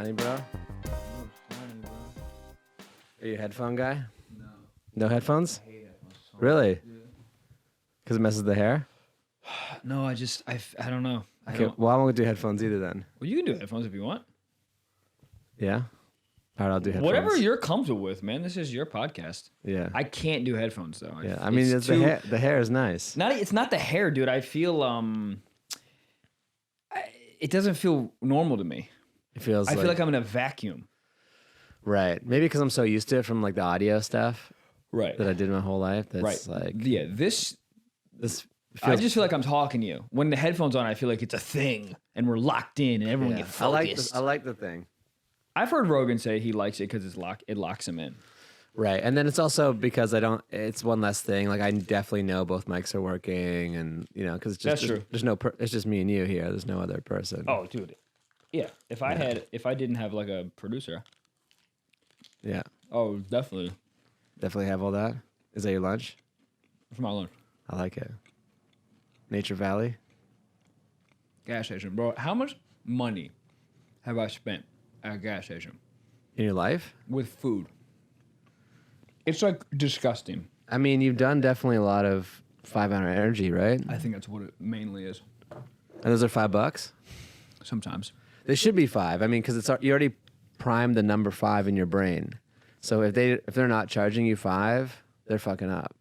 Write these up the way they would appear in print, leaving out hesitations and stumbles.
shiny, bro? Are you a headphone guy? No. No headphones? I hate headphones. So Really? Yeah. Because it messes with the hair? No, I don't know. Okay, well, I won't do headphones either then. Well, you can do headphones if you want. Yeah? All right, I'll do headphones. Whatever you're comfortable with, man. This is your podcast. Yeah. I can't do headphones though. Yeah, I mean, it's the hair is nice. It's not the hair, dude. I feel it doesn't feel normal to me. It feels I feel like I'm in a vacuum. Right. Maybe because I'm so used to it from like the audio stuff Right. that I did my whole life. That's Right. like Yeah. This. I feels, just feel like I'm talking to you. When the headphones on, I feel like it's a thing, and we're locked in, and everyone yeah. gets focused. I like the thing. I've heard Rogan say he likes it because it locks him in. Right. And then it's also because it's one less thing. Like I definitely know both mics are working and, you know, because it's just, That's true. It's just me and you here. There's no other person. Oh, dude. Yeah. If I didn't have like a producer. Yeah. Oh, definitely. Definitely have all that. Is that your lunch? For my lunch. I like it. Nature Valley. Gas station. Bro, how much money have I spent at a gas station In your life? with food? It's like disgusting. I mean, you've done definitely a lot of 5-hour energy, right? I think that's what it mainly is. And those are $5? Sometimes. They should be 5. I mean, because you already primed the number 5 in your brain. So if they're not charging you 5, they're fucking up.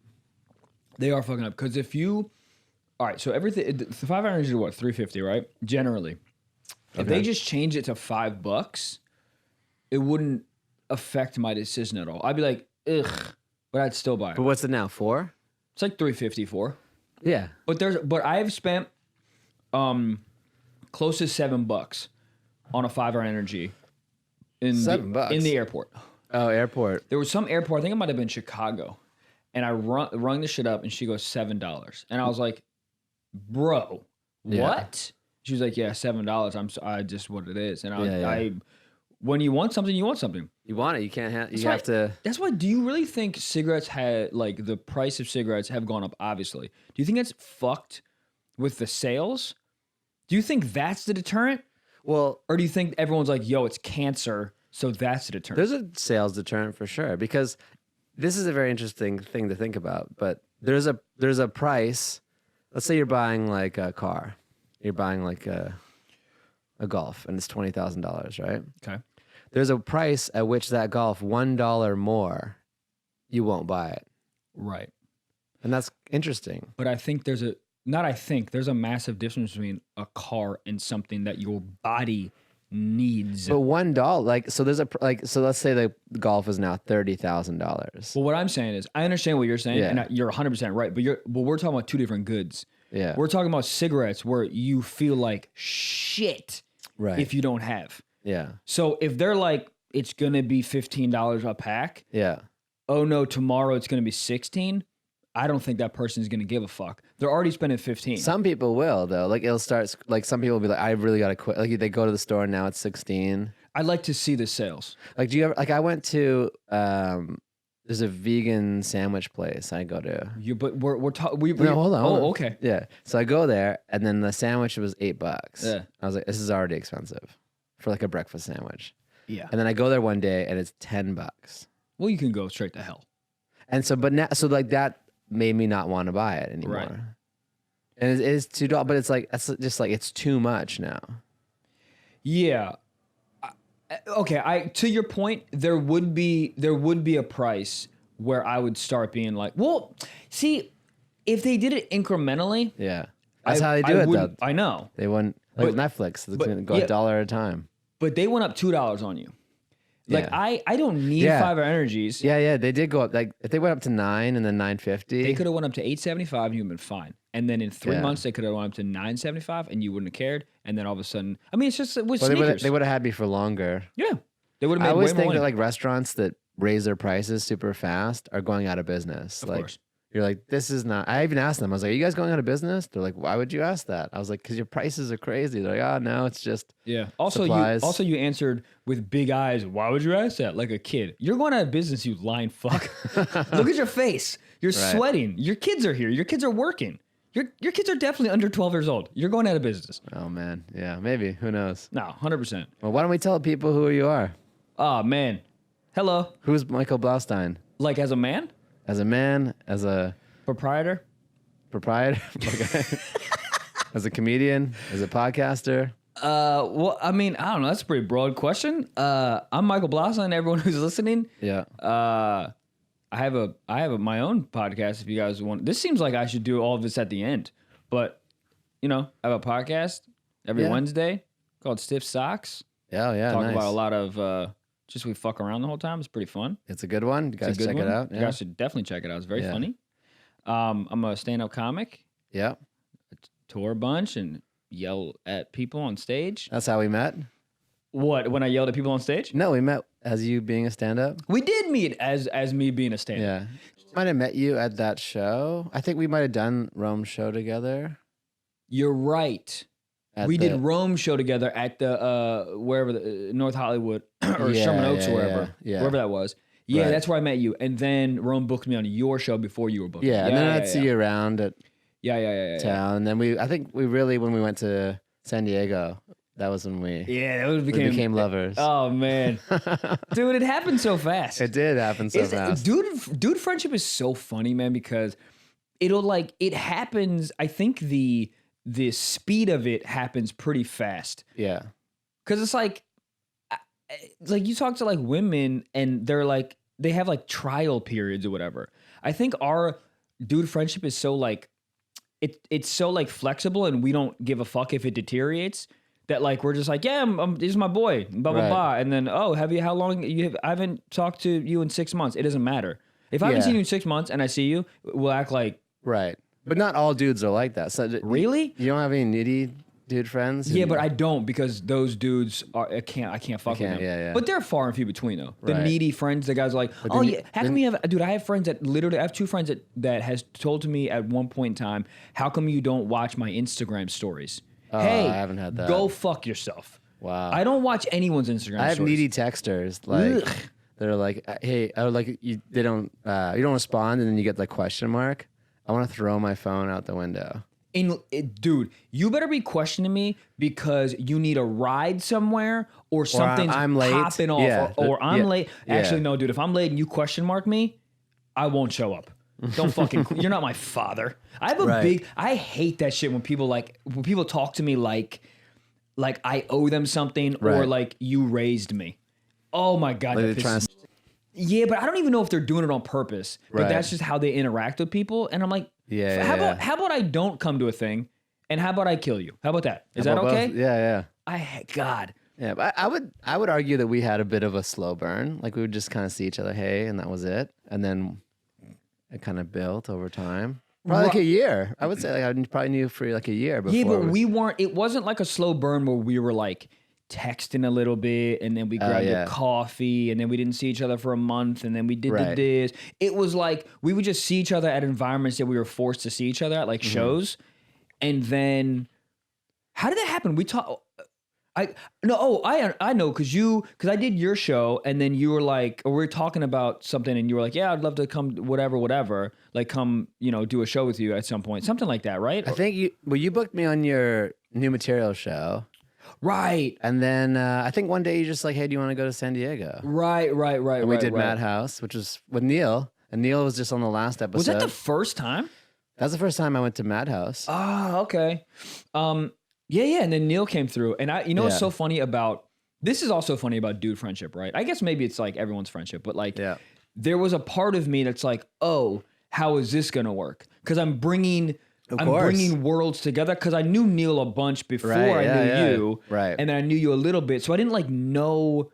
They are fucking up. Because if you... All right, so everything... The 5 hours is what? $3.50, right? Generally. If they just change it to $5, it wouldn't affect my decision at all. I'd be like, ugh, but I'd still buy it. But what's it now, 4? It's like $3.54. Yeah. But I've spent close to $7 on a 5-hour energy in $7? In the airport. Oh, airport. There was some airport, I think it might have been Chicago, and I rung the shit up, and she goes $7, and I was like, bro, Yeah. what? She was like, yeah, $7. I just what it is, and I Yeah. when you want something, you want something. You want it. You can't have. That's You why- have to. That's why. Do you really think cigarettes like the price of cigarettes have gone up? Obviously. Do you think that's fucked with the sales? Do you think that's the deterrent, Well, or do you think everyone's like, yo, it's cancer, so that's the deterrent? there's a sales deterrent for sure because this is a very interesting thing to think about. But there's a price. Let's say you're buying like a car. You're buying like a Golf, and it's $20,000, right? Okay. There's a price at which that Golf $1 more, you won't buy it, Right. and that's interesting. But I think there's a massive difference between a car and something that your body needs. But $1, like so, so let's say the Golf is now $30,000. Well, what I'm saying is, I understand what you're saying, Yeah. and you're 100% right. But we're talking about two different goods. Yeah, We're talking about cigarettes where you feel like shit right. if you don't have. Yeah, So if they're like, it's gonna be $15 a pack. yeah. Oh no, tomorrow it's gonna be 16. I don't think that person is gonna give a fuck. They're already spending 15. Some people will though. Like it'll start. Like some people will be like, I really gotta quit. Like they go to the store and now it's 16. I'd like to see the sales. Like do you ever? Like I went to. There's a vegan sandwich place I go to. But we're talking. No, hold on. hold on. Oh, okay. Yeah. So I go there, and then the sandwich was $8. Yeah. I was like, this is already expensive for like a breakfast sandwich. Yeah. And then I go there one day, and it's $10. Well, you can go straight to hell. And so, but now, so like that made me not want to buy it anymore. Right. And it is $2, but it's like that's just like it's too much now. Yeah. Okay. To your point, there would be a price where I would start being like, well, see, if they did it incrementally, Yeah. That's how they do it, though. wouldn't- I know, They wouldn't like But- Netflix. It's but- gonna go yeah. $1 at a time. but they went up $2 on you. Like Yeah. I don't need Yeah. 5-hour energies. Yeah, they did go up. Like if they went up to 9 and then 9.50. They could have went up to $8.75 and you'd been fine. And then in 3 Yeah. months they could have went up to $9.75 and you wouldn't have cared. And then all of a sudden, I mean, it's just with Well, sneakers. they would have had me for longer. Yeah, they would have I made always way more think money. that like restaurants that raise their prices super fast are going out of business. Of like course. you're like, this is not. I even asked them. I was like, are you guys going out of business? They're like, why would you ask that? I was like, because your prices are crazy. They're like, oh no, it's just Yeah. Also, supplies. you answered with big eyes. Why would you ask that? Like a kid. You're going out of business, you lying fuck. Look at your face. You're Right. sweating. Your kids are here. Your kids are working. Your kids are definitely under 12 years old. You're going out of business. Oh man, yeah, maybe. Who knows? No, 100%. Well, why don't we tell people who you are? Oh man, hello. Who's Michael Blaustein? Like as a man, As a man, as a proprietor. okay. As a comedian, as a podcaster. Well, I mean, I don't know. That's a pretty broad question. I'm Michael Blaustein. Everyone who's listening. Yeah. I have my own podcast. If you guys want, this seems like I should do all of this at the end, but I have a podcast every Wednesday called Stiff Socks. Yeah, Talk nice. about a lot of just we fuck around the whole time. It's pretty fun. It's a good one. You guys check it out. You guys should definitely check it out. It's very funny. I'm a stand-up comic. Yeah. Tour a bunch and yell at people on stage. That's how we met. What? When I yelled at people on stage? No, we met as you being a stand-up. We did meet as me being a stand-up. Yeah. Might have met you at that show. I think we might have done Rome's show together. You're right. We did Rome show together at the wherever North Hollywood or Sherman Oaks or wherever. Yeah. Wherever that was. Yeah, Right. that's where I met you. And then Rome booked me on your show before you were booked. Yeah, and then I'd see you around at Yeah. town. And then I think we really, when we went to San Diego, that was when we became lovers. Oh man, dude, it happened so fast. It did happen so fast. Dude, friendship is so funny, man, because it happens. I think the speed of it happens pretty fast. Yeah. Because it's like you talk to like women and they're like, they have like trial periods or whatever. I think our dude friendship is so like, it's so like flexible and we don't give a fuck if it deteriorates. That like we're just like, yeah, this is my boy, blah blah blah, and then how long I haven't talked to you in 6 months. It doesn't matter if I haven't seen you in 6 months and I see you, we'll act like right. But not all dudes are like that. So really, you don't have any nitty dude friends? Yeah, but I don't because those dudes are I can't fuck with them. Yeah. But they're far and few between though. The Right. needy friends, the guys are like, how come you have? Dude, I have friends that literally. I have two friends that has told to me at one point in time, how come you don't watch my Instagram stories? Hey, I haven't had that. Go fuck yourself. Wow. I don't watch anyone's Instagram I have stories. needy texters like Ugh. they're like, hey, I would like you. They don't. You don't respond, and then you get the question mark. I want to throw my phone out the window. Dude, you better be questioning me because you need a ride somewhere or something's I'm late. popping off Yeah. or I'm late. Yeah. Actually, no, dude, if I'm late and you question mark me, I won't show up. Don't fucking, you're not my father. I have a I hate that shit when people talk to me like I owe them something or Right. like you raised me. Oh my God. Like that they're trying pisses to- Yeah, but I don't even know if they're doing it on purpose. But Right. that's just how they interact with people. And I'm like, Yeah. how about I don't come to a thing, and how about I kill you? How about that? Is that Well, okay? both- Yeah. God. Yeah, but I would argue that we had a bit of a slow burn. Like we would just kind of see each other, hey, and that was it. And then it kind of built over time. Probably like a year. I would say like I probably knew for like a year before. Yeah, but we weren't. It wasn't like a slow burn where we were like texting a little bit, and then we grabbed a coffee, and then we didn't see each other for a month, and then we did this. It was like we would just see each other at environments that we were forced to see each other at, like shows, and then how did that happen? We talked. I know because I did your show and then you were like, or we were talking about something and you were like, yeah, I'd love to come, whatever, like come, do a show with you at some point, something like that, right? I think you booked me on your new material show, right? and then I think one day you just like, hey, do you want to go to San Diego? Right. And we did Madhouse, which was with Neil, and Neil was just on the last episode. Was that the first time? That's the first time I went to Madhouse. Oh, okay. Yeah, and then Neil came through, and what's so funny about this is also funny about dude friendship, right? I guess maybe it's like everyone's friendship, but like there was a part of me that's like, oh, how is this gonna work? Because I'm bringing worlds together. Because I knew Neil a bunch before I knew you, right? And then I knew you a little bit, so I didn't like know.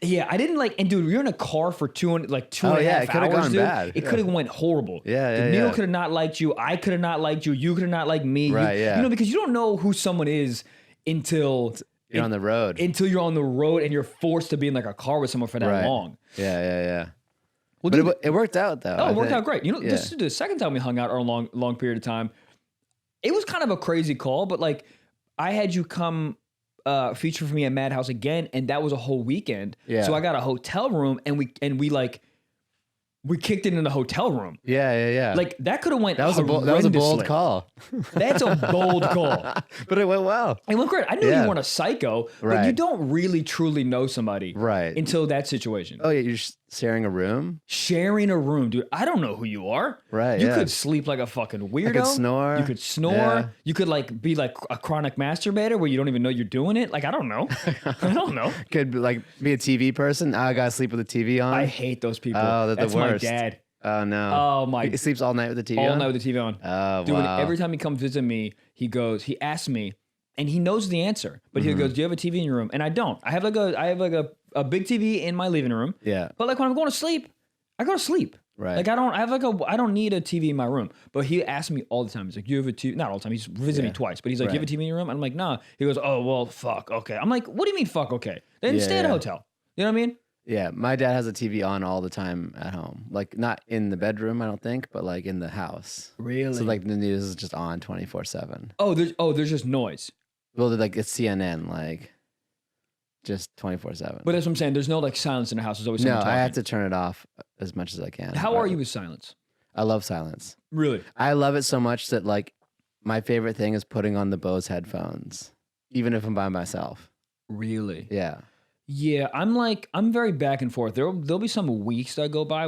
Yeah, I didn't like, and dude, you're in a car for 2.5 hours, dude. Bad. It could have went horrible. Yeah. Neil could have not liked you. I could have not liked you. You could have not liked me. Right, Because you don't know who someone is until you're on the road. Until you're on the road and you're forced to be in like a car with someone for that long. Yeah. Well, but dude, it worked out though. Oh, it worked out great. This is the second time we hung out or a long period of time. It was kind of a crazy call, but like I had you come feature for me at Madhouse again, and that was a whole weekend. Yeah. So I got a hotel room, and we like we kicked it in the hotel room. Yeah. Like that could have went. That was a bold call. That's a bold call. But it went well. It went great. I knew you weren't a psycho, but Right. you don't really truly know somebody Right. until that situation. Oh yeah, you're sharing a room. Sharing a room, dude. I don't know who you are. Right, You yeah. could sleep like a fucking weirdo. I could snore. You could snore. Yeah. You could like be like a chronic masturbator where you don't even know you're doing it. Like I don't know. I don't know. Could be a TV person. I gotta sleep with the TV on. I hate those people. Oh, they're the That's worst. my dad. Oh no. Oh my. He sleeps all night with the TV All on. night with the TV on. Oh Dude, wow. every time he comes visit me, he asks me, and he knows the answer, but he goes, "Do you have a TV in your room?" And I don't. I have a big TV in my living room. Yeah. But like when I'm going to sleep, I go to sleep. Right. Like I don't need a TV in my room. But he asks me all the time. He's like, "You have a TV?" Not all the time. He's visited me twice, but he's like, "You have a TV in your room?" And I'm like, "Nah." He goes, "Oh well, fuck. Okay." I'm like, "What do you mean, fuck? Okay? Then stay at a hotel." You know what I mean? Yeah, my dad has a TV on all the time at home. Like not in the bedroom, I don't think, but like in the house. Really? So like the news is just on 24/7. Oh, there's just noise. Well, like it's CNN, like just 24/7. But that's what I'm saying. There's no like silence in the house. There's always No, someone talking. I have to turn it off as much as I can. How are you with silence? I love silence. Really? I love it so much that like my favorite thing is putting on the Bose headphones, even if I'm by myself. Really? Yeah. Yeah, I'm very back and forth. There'll be some weeks that go by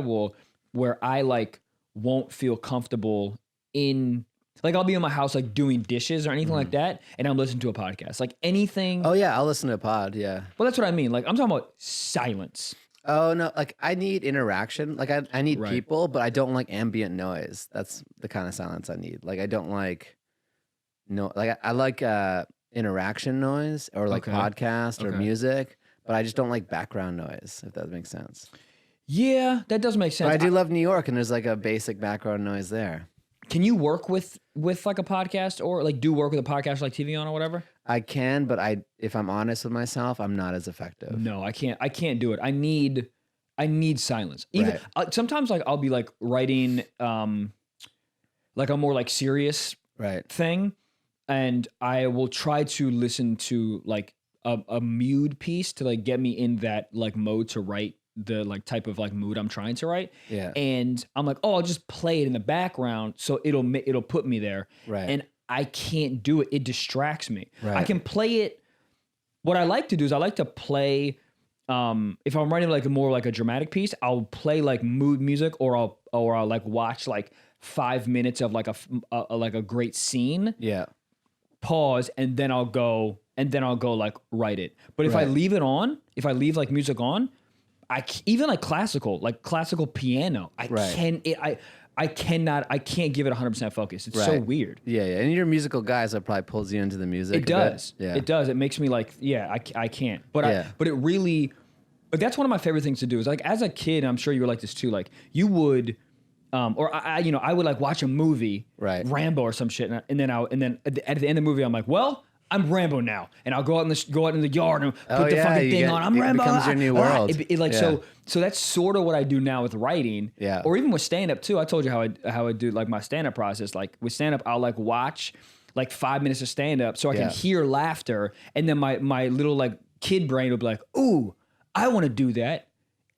where I like won't feel comfortable in like I'll be in my house like doing dishes or anything like that, and I'm listening to a podcast. Like anything. Oh yeah, I'll listen to a pod. Yeah. Well, that's what I mean. Like I'm talking about silence. Oh no, like I need interaction. Like I need Right. people, but I don't like ambient noise. That's the kind of silence I need. Like I don't like I like interaction noise or like Okay. podcast or Okay. music, but I just don't like background noise, if that makes sense. Yeah, that does make sense. But I do love New York, and there's like a basic background noise there. Can you work with like a podcast or like do work with a podcast like TV on or whatever? I can, but if I'm honest with myself, I'm not as effective. No, I can't. I can't do it. I need silence. Even sometimes, like I'll be like writing, like a more like serious Right. thing, and I will try to listen to like a mood piece to like get me in that like mode to write the like type of like mood I'm trying to write. Yeah. And I'm like, oh, I'll just play it in the background so it'll put me there. Right. And I can't do it. It distracts me. Right. I can play it. What I like to do is I like to play. If I'm writing like a more like a dramatic piece, I'll play like mood music, or I'll like watch like 5 minutes of like a great scene. Yeah. Pause, and then I'll go like write it. But if I Right. leave it on, if I leave like music on, even like classical piano, I can't give it 100% focus. It's so Right. weird. Yeah, yeah. And you're a musical guy, so it probably pulls you into the music. It a does. bit. Yeah. It does. It makes me like, yeah, I can't. But Yeah. but it really, but that's one of my favorite things to do is like as a kid, and I'm sure you were like this too, like you would, or I would like watch a movie, Right. Rambo or some shit, and then at the end of the movie, I'm like, well, I'm Rambo now, and I'll go out in the yard and put the fucking thing on. I'm it Rambo. becomes your new world. So that's sort of what I do now with writing, Yeah. or even with stand up too. I told you how I do like my stand up process. Like with stand up, I'll like watch like 5 minutes of stand up so I can Yeah. hear laughter, and then my little like kid brain will be like, ooh, I want to do that,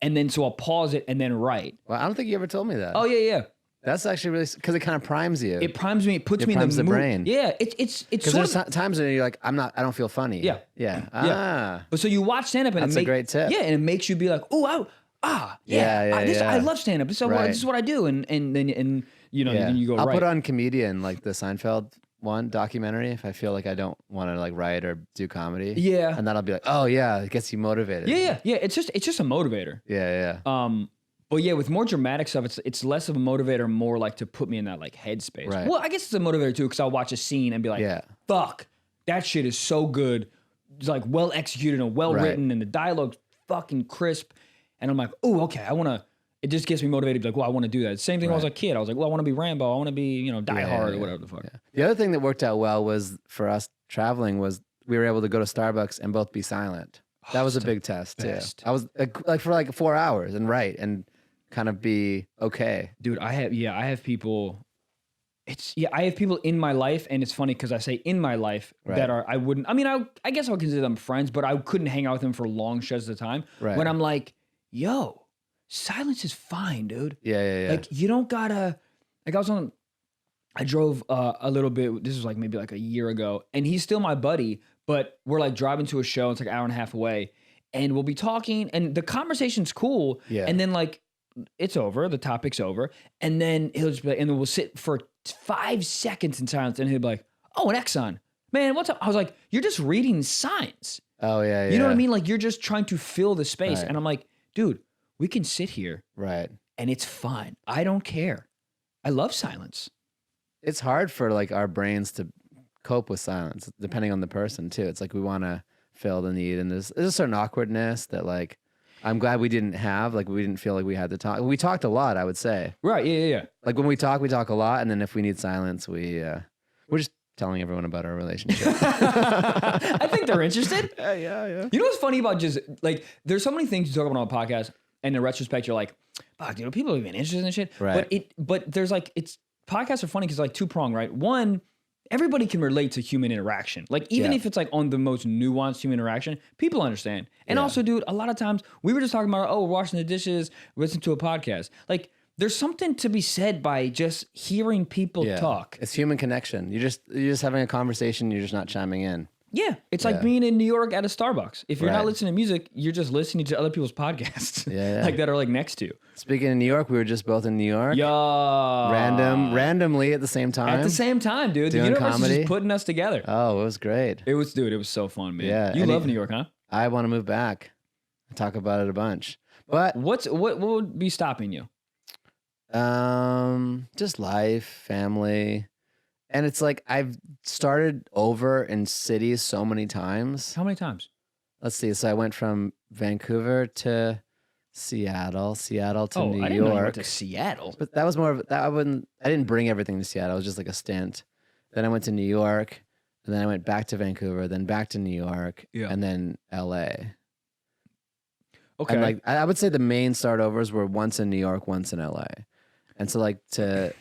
and then so I'll pause it and then write. Well, I don't think you ever told me that. Oh yeah. That's actually really because it kind of primes you. It primes me. It puts me in primes the the mood. brain. Yeah, it's Because sort there's of, times when you're like, I don't feel funny. Yeah. Yeah. Yeah. Ah. But so you watch stand up and That's a great tip. Yeah, and it makes you be like, oh, Yeah, I love stand up. This Right. is what I do, and then you know Yeah. then you go I'll right. put on Comedian, like the Seinfeld one documentary, if I feel like I don't want to like write or do comedy. Yeah. And then I'll be like, oh yeah, it gets you motivated. Yeah. It's just a motivator. Yeah. But yeah, with more dramatic stuff, it's less of a motivator, more like to put me in that like headspace. Right. Well, I guess it's a motivator too, because I'll watch a scene and be like, Yeah. fuck, that shit is so good. It's like well executed and well written, and the dialogue's fucking crisp. And I'm like, oh, okay, it just gets me motivated to be like, well, I want to do that. Same thing when I was a kid. I was like, well, I want to be Rambo. I want to be, Die Hard or whatever the fuck. Yeah. The other thing that worked out well was for us traveling was we were able to go to Starbucks and both be silent. That was a big test best. too. I was like for like 4 hours and write and kind of be okay. Dude, I have people. I have people in my life, and it's funny because I say in my life that are I guess I would consider them friends, but I couldn't hang out with them for long stretches of time. Right. When I'm like, yo, silence is fine, dude. Yeah. Like you don't gotta. Like I drove a little bit. This was like maybe like a year ago, and he's still my buddy. But we're like driving to a show. It's like an hour and a half away, and we'll be talking, and the conversation's cool. Yeah. And then like it's over, the topic's over, and then he'll just be like, and then we'll sit for 5 seconds in silence, and he'll be like, "Oh, an Exxon, man, what's up?" I was like, "You're just reading signs." Oh yeah. You know what I mean? Like you're just trying to fill the space, Right. and I'm like, dude, we can sit here, Right. and it's fine. I don't care. I love silence. It's hard for like our brains to cope with silence, depending on the person too. It's like we want to fill the need, and there's a certain awkwardness that like I'm glad we didn't have. Like we didn't feel like we had to talk. We talked a lot, I would say. Right? Yeah. Like when we talk a lot, and then if we need silence, we're just telling everyone about our relationship. I think they're interested. Yeah. You know what's funny about just like there's so many things you talk about on a podcast, and in retrospect, you're like, fuck, dude, people are even interested in shit. Right. But there's like podcasts are funny because like two-pronged, right? One, everybody can relate to human interaction. Like even if it's like on the most nuanced human interaction, people understand. And also, dude, a lot of times we were just talking about, we're washing the dishes, listening to a podcast. Like there's something to be said by just hearing people talk. It's human connection. You're just having a conversation. You're just not chiming in. Yeah, it's like being in New York at a Starbucks. If you're not Right. listening to music, you're just listening to other people's podcasts, Yeah. like that are like next to you. Speaking of New York, we were just both in New York. Yeah, Randomly at the same time. At the same time, dude. The Doing universe is comedy. just putting us together. Oh, it was great. It was so fun, man. Yeah, You and love New York, huh? I want to move back. I talk about it a bunch. But What would be stopping you? just life, family. And it's like I've started over in cities so many times. How many times? Let's see. So I went from Vancouver to Seattle to New I didn't know you York. went to Seattle. But that was more of that. I didn't bring everything to Seattle. It was just like a stint. Then I went to New York, and then I went back to Vancouver, then back to New York, and then LA. Okay. And like I would say the main startovers were once in New York, once in LA. And so like to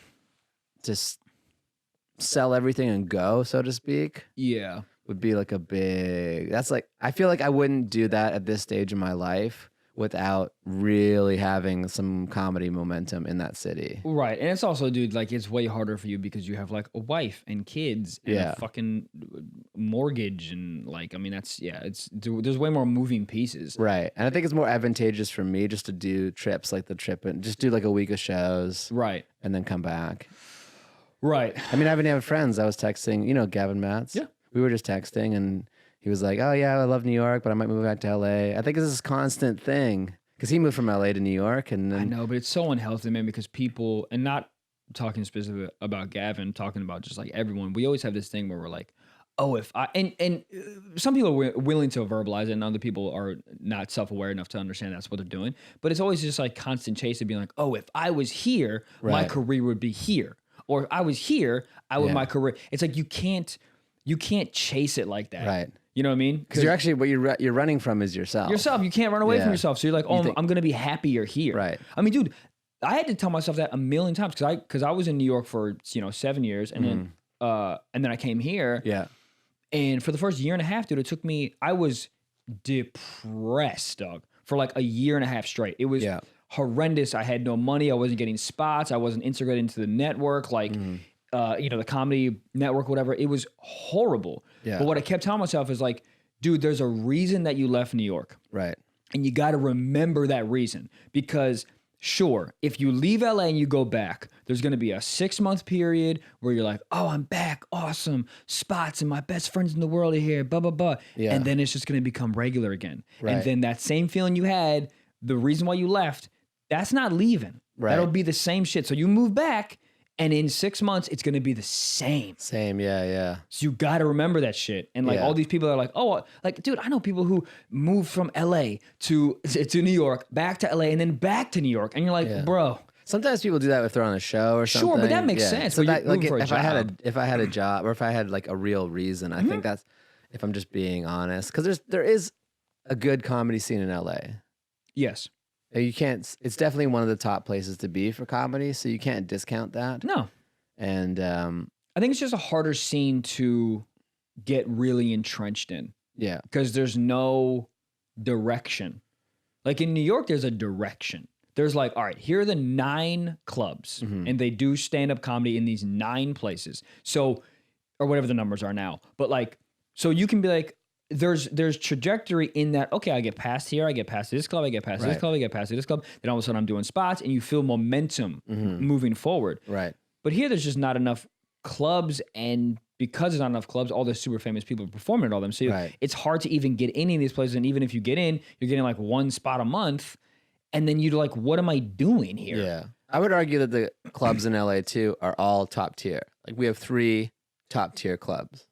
just sell everything and go, so to speak, Yeah. would be like that's like I feel like I wouldn't do that at this stage in my life without really having some comedy momentum in that city. Right. And it's also, dude, like it's way harder for you because you have like a wife and kids and a fucking mortgage and like, I mean, there's way more moving pieces. Right. And I think it's more advantageous for me just to do trips like the trip and just do like a week of shows. Right. And then come back. Right. I mean, I haven't had friends. I was texting, Gavin Matz. Yeah. We were just texting and he was like, "Oh yeah, I love New York, but I might move back to LA." I think it's this constant thing because he moved from LA to New York, and then I know, but it's so unhealthy, man, because people, and not talking specifically about Gavin, talking about just like everyone, we always have this thing where we're like, oh, if I, and some people are willing to verbalize it and other people are not self-aware enough to understand that's what they're doing. But it's always just like constant chase of being like, oh, if I was here, my Right. career would be here. Or if I was here, my career. It's like you can't chase it like that. Right. You know what I mean? because you're actually what you're running from is yourself. You can't run away from Yeah. yourself. So you're like, oh, I'm going to be happier here. Right. I mean, dude, I had to tell myself that a million times because I was in New York for 7 years and then I came here. Yeah. And for the first year and a half, dude, I was depressed, dog, for like a year and a half straight. It was horrendous. I had no money. I wasn't getting spots. I wasn't integrated into the network, like, the comedy network, whatever. It was horrible. Yeah. But what I kept telling myself is like, dude, there's a reason that you left New York. Right. And you got to remember that reason because sure, if you leave LA and you go back, there's going to be a 6-month period where you're like, oh, I'm back. Awesome. Spots and my best friends in the world are here, blah, blah, blah. Yeah. And then it's just going to become regular again. Right. And then that same feeling you had, the reason why you left, that's not leaving. Right. That'll be the same shit. So you move back and in 6 months, it's going to be the same. Same. Yeah. So you got to remember that shit. And like all these people are like, oh, like, dude, I know people who moved from LA to New York, back to LA, and then back to New York. And you're like, bro. Sometimes people do that if they're on a show or something. Sure, but that makes sense. So But that, you're like, moving for a if I had a job or if I had like a real reason, I think that's if I'm just being honest, because there is a good comedy scene in LA. Yes. You can't. It's definitely one of the top places to be for comedy, so you can't discount that. No. And I think it's just a harder scene to get really entrenched in because there's no direction. Like in New York, there's a direction. there's like, all right, here are the 9 clubs, and they do stand-up comedy in these 9 places. So, or whatever the numbers are now. But like, so you can be like, there's trajectory in that, okay, I get past here, I get past this club, I get past this club, I get past this club, then all of a sudden I'm doing spots, and you feel momentum moving forward. Right. But here there's just not enough clubs, and because there's not enough clubs, all the super famous people are performing at all them. So it's hard to even get in any of these places, and even if you get in, you're getting like 1 spot a month, and then you're like, what am I doing here? Yeah. I would argue that the clubs in LA too are all top tier. Like we have 3 top tier clubs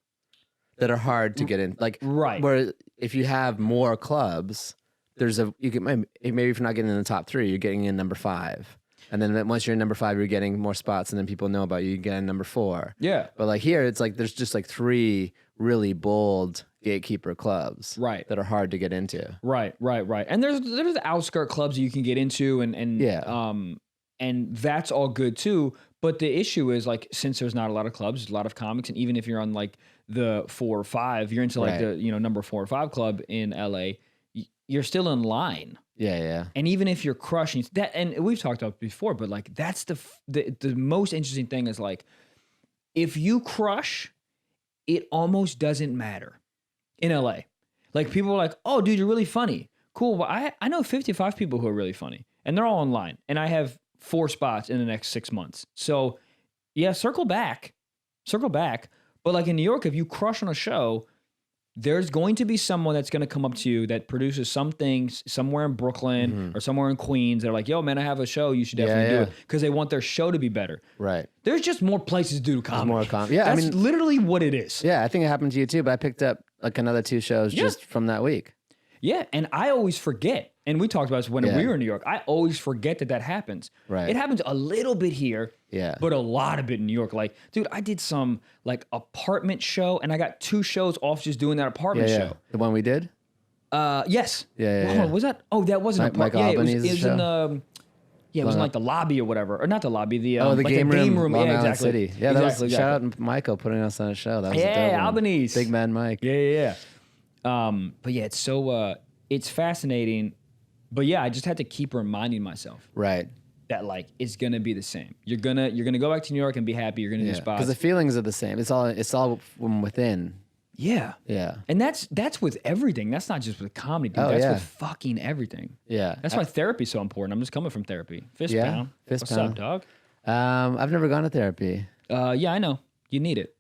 that are hard to get in. Like where if you have more clubs, there's you can maybe if you're not getting in the top 3, you're getting in number 5. And then once you're in number 5, you're getting more spots, and then people know about you. You get in number 4. Yeah. But like here, it's like there's just like 3 really bold gatekeeper clubs, that are hard to get into. Right. And there's the outskirt clubs you can get into, and that's all good too. But the issue is like, since there's not a lot of clubs, there's a lot of comics, and even if you're on like the 4 or 5, you're into like the number 4 or 5 club in LA, you're still in line. Yeah. And even if you're crushing that, and we've talked about it before, but like that's the most interesting thing is like, if you crush, it almost doesn't matter in LA. Like people are like, oh, dude, you're really funny. Cool. Well, I know 55 people who are really funny, and they're all online, and I have 4 spots in the next 6 months. So yeah, circle back. But like in New York, if you crush on a show, there's going to be someone that's going to come up to you that produces some things somewhere in Brooklyn or somewhere in Queens. They're like, yo, man, I have a show. You should definitely do it, because they want their show to be better. Right. There's just more places to do comedy. That's literally what it is. Yeah, I think it happened to you too, but I picked up like another 2 shows just from that week. Yeah, and I always forget, and we talked about this when we were in New York, I always forget that happens. Right. It happens a little bit here, but a lot of it in New York. Like, dude, I did some like apartment show, and I got 2 shows off just doing that apartment show. The one we did? Yes. Yeah. Was that? Oh, that wasn't an apartment. It was in the... Yeah, it was in like the lobby or whatever, or not the lobby. The the like game room. Yeah, Long exactly. City. Yeah, that was shout out to Michael putting us on a show. That was a dope one. Albanese. Big man Mike. Yeah. But yeah, it's so it's fascinating. But yeah, I just had to keep reminding myself that like it's gonna be the same. You're gonna go back to New York and be happy. You're gonna do spots because the feelings are the same. It's all from within. Yeah. And that's with everything. That's not just with comedy, dude. That's with fucking everything. Yeah. That's why therapy's so important. I'm just coming from therapy. Fist pound. What's up, dog? I've never gone to therapy. Yeah, I know. You need it.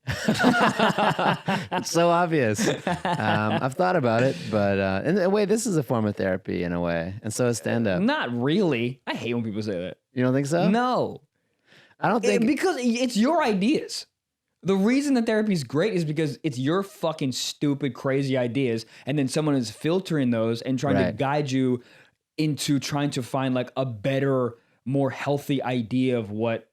It's so obvious. I've thought about it, but in a way, this is a form of therapy in a way, and so is stand-up. Not really. I hate when people say that. You don't think so? No. I don't think... because it's your ideas. The reason that therapy is great is because it's your fucking stupid, crazy ideas, and then someone is filtering those and trying to guide you into trying to find like a better, more healthy idea of what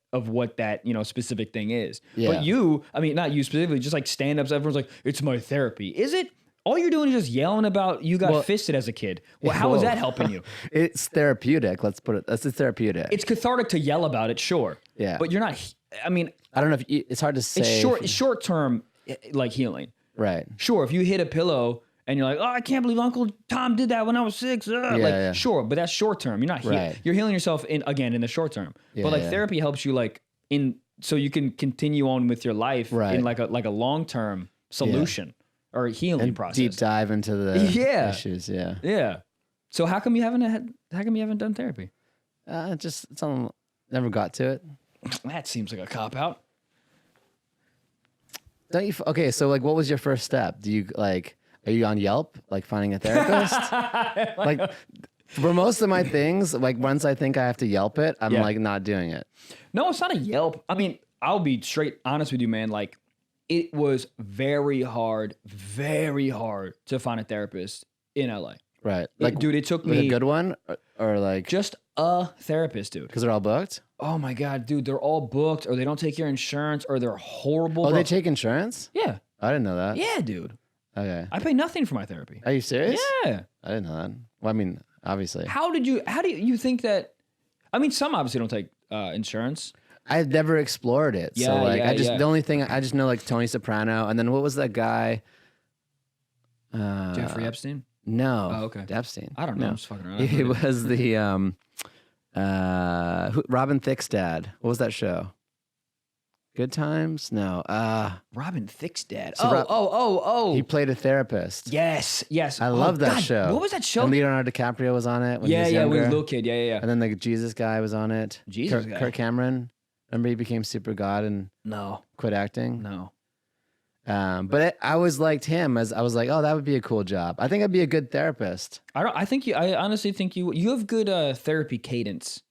that, specific thing is. But not you specifically, just like stand-ups, everyone's like, it's my therapy. Is it? All you're doing is just yelling about you got fisted as a kid. Well, how is that helping you? It's therapeutic. Let's put it. That's therapeutic. It's cathartic to yell about it, sure. Yeah. But you're not. I mean, I don't know if it's hard to say. It's short term, like healing. Right. Sure. If you hit a pillow and you're like, oh, I can't believe Uncle Tom did that when I was 6. Sure, but that's short term. You're not healing. You're healing yourself in the short term. But like therapy helps you so you can continue on with your life in like a long term solution or healing process. Deep dive into the issues. Yeah. Yeah. So how come you haven't done therapy? Never got to it. That seems like a cop out. Don't you? Okay, so like, what was your first step? Do you like? Are you on Yelp, like finding a therapist? Like, for most of my things, like once I think I have to Yelp it, I'm like not doing it. No, it's not a Yelp. I mean, I'll be straight honest with you, man. Like, it was very hard to find a therapist in LA. Right. Like, dude, it took me a good one or like just a therapist, dude. Because they're all booked? Oh my God, dude, they're all booked, or they don't take your insurance, or they're horrible. Oh, they take insurance? Yeah. I didn't know that. Yeah, dude. Okay. I pay nothing for my therapy. Are you serious? Yeah. I didn't know that. Well, I mean, obviously. How do you think that? I mean, some obviously don't take insurance. I've never explored it. Yeah, so like the only thing I just know like Tony Soprano, and then what was that guy? Jeffrey Epstein? No. Oh, okay. Epstein. I don't know. I'm just fucking around. He was the Robin Thicke's dad. What was that show? Good Times? No. Robin Thicke's dad. So Oh. He played a therapist. Yes. I love that God, show. What was that show? And Leonardo DiCaprio was on it when he was when he younger. was a little kid. Yeah. And then the Jesus guy was on it. Jesus guy. Kirk Cameron. Remember he became super god and No. quit acting? No. But I always liked him as I was like, oh, that would be a cool job. I think I'd be a good therapist. I honestly think you have good therapy cadence.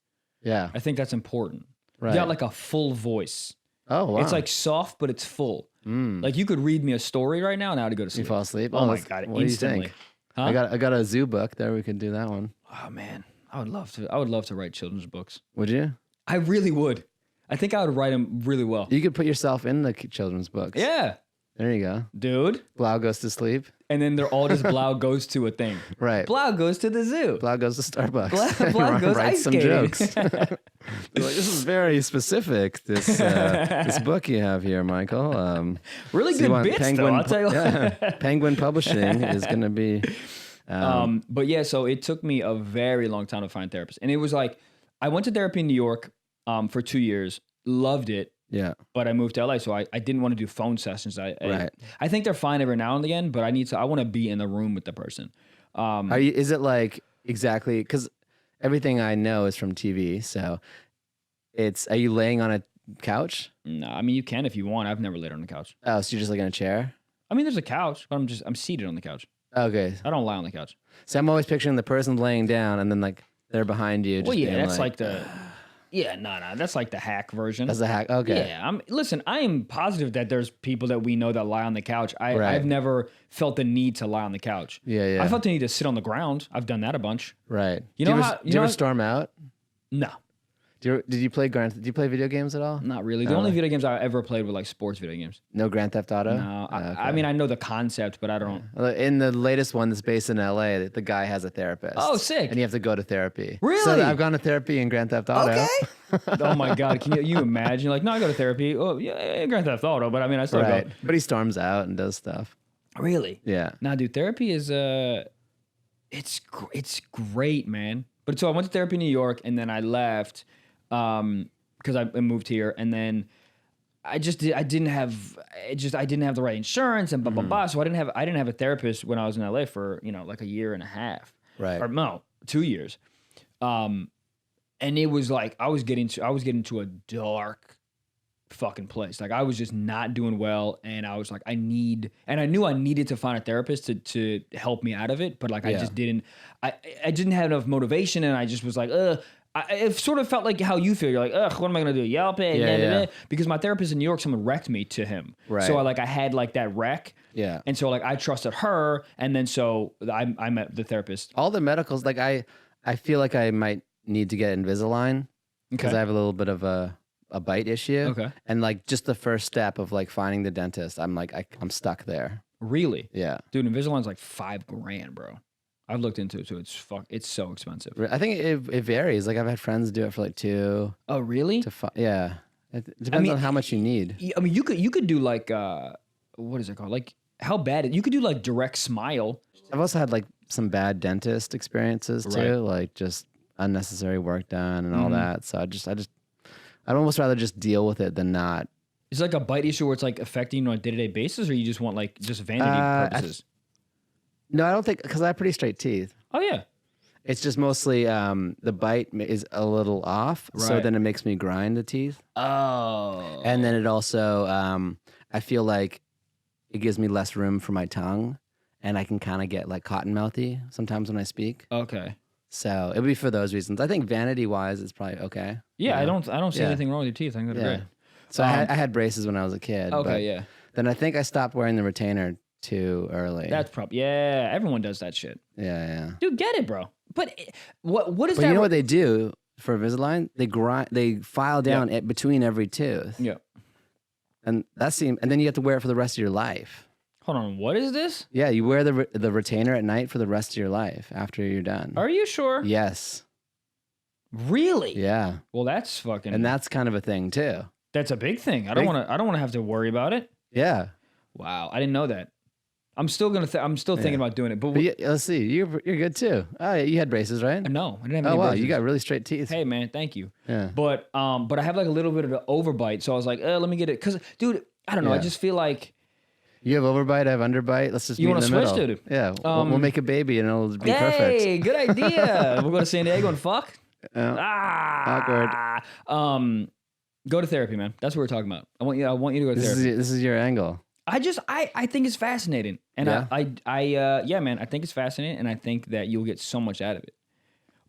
Yeah. I think that's important. Right. You got like a full voice. Oh, wow. It's like soft, but it's full. Like you could read me a story right now and I would go to sleep. You fall asleep? Oh my God. What Instantly. do you think? Huh? I got a zoo book there. We could do that one. Oh man. I would love to write children's books. Would you? I really would. I think I would write them really well. You could put yourself in the children's books. Yeah. There you go. Dude. Blau goes to sleep. And then they're all just Blau goes to a thing. Right. Blau goes to the zoo. Blau goes to Starbucks. Blau goes Writes ice some skating. jokes. Like, this is very specific. This book you have here, Michael. Really so you good want bits, though. I'll tell you. Yeah, Penguin Publishing is going to be. But yeah, so it took me a very long time to find a therapist, and it was like I went to therapy in New York for 2 years, loved it. Yeah. But I moved to LA, so I didn't want to do phone sessions. Right. I think they're fine every now and again, but I want to be in the room with the person. Is it like exactly because everything I know is from TV, so are you laying on a couch? No, I mean you can if you want. I've never laid on the couch. Oh, so you're just like in a chair? I mean, there's a couch, but I'm seated on the couch. Okay. I don't lie on the couch. So I'm always picturing the person laying down and then like they're behind you. Just Well, yeah, being that's like the. Yeah, no, that's like the hack version. That's a hack. Okay. Yeah, listen, I am positive that there's people that we know that lie on the couch. Right. I've never felt the need to lie on the couch. Yeah. I felt the need to sit on the ground. I've done that a bunch. Right. You do know you how- ever, you do you know ever how- storm out? No, Did you play video games at all? not really. The only video games I ever played were like sports video games. No Grand Theft Auto? No, Okay. I mean I know the concept, but I don't. In the latest one that's based in LA, the guy has a therapist. Oh, sick. And you have to go to therapy. Really? So I've gone to therapy in Grand Theft Auto. Okay. Oh my God, can you imagine? Like, no, I go to therapy. Oh yeah, Grand Theft Auto, but I mean I still Right. go. But he storms out and does stuff. Really? Yeah. Now, dude, therapy is it's great, man. But so I went to therapy in New York, and then I left because I moved here, and then I didn't have the right insurance and blah blah blah. So I didn't have a therapist when I was in LA for like a year and a half, Right. Or no, 2 years. And it was like I was getting to a dark fucking place. Like I was just not doing well, and I was like, I knew I needed to find a therapist to help me out of it, but like I just didn't. I didn't have enough motivation, and I just was like, it sort of felt like how you feel. You're like, what am I gonna do? Yelp it? Yeah. Because my therapist in New York, someone wrecked me to him. Right. So I had like that wreck. Yeah. And so like I trusted her, and then so I met the therapist. All the medicals, like I feel like I might need to get Invisalign because Okay. I have a little bit of a bite issue. Okay. And like just the first step of like finding the dentist, I'm like I'm stuck there. Really? Yeah. Dude, Invisalign's like $5,000, bro. I've looked into it too. It's so expensive. I think it varies. Like I've had friends do it for like 2 Oh, really? to 5. Yeah. It depends on how much you need. I mean, you could do like what is it called? Like how bad? You could do like direct smile. I've also had like some bad dentist experiences too, Right. like just unnecessary work done and all that. So I'd almost rather just deal with it than not. Is it like a bite issue where it's like affecting you on a day-to-day basis, or you just want like just vanity purposes? No, I don't think because I have pretty straight teeth. Oh yeah. It's just mostly the bite is a little off, so Right. then it makes me grind the teeth, Oh. and then it also I feel like it gives me less room for my tongue, and I can kind of get like cotton mouthy sometimes when I speak. Okay. So it would be for those reasons. I think vanity wise, it's probably okay. Yeah, you know? I don't see Yeah. anything wrong with your teeth. I think they're Yeah. great. So I had braces when I was a kid. Okay, but yeah. Then I think I stopped wearing the retainer too early. That's probably everyone does that shit. yeah. Dude, get it, bro. But what is But that? you know what they do for Invisalign? They file down it between every tooth. Yeah. And and then you have to wear it for the rest of your life. Hold on. What is this? Yeah, you wear the retainer at night for the rest of your life after you're done. Are you sure? Yes. Really? Yeah. Well, that's fucking. And that's kind of a thing too. that's a big thing. I don't want to have to worry about it. Yeah. Wow, I didn't know that. I'm still I'm still thinking about doing it. But, But let's see. You're good too. Oh, yeah, you had braces, right? no, I didn't have Oh any wow, braces. you got really straight teeth. Hey man, thank you. Yeah. But I have like a little bit of the overbite, so I was like, let me get it. Cause dude, I don't know. I Yeah. just feel like You have overbite, I have underbite. Let's just You meet wanna in the switch, middle. dude? Yeah, we'll make a baby and it'll be hey, perfect. good idea. We'll go to San Diego and fuck. Awkward. Go to therapy, man. That's what we're talking about. I want you to go to therapy. This is your angle. I think it's fascinating, and Yeah. yeah, man, I think it's fascinating, and I think that you'll get so much out of it.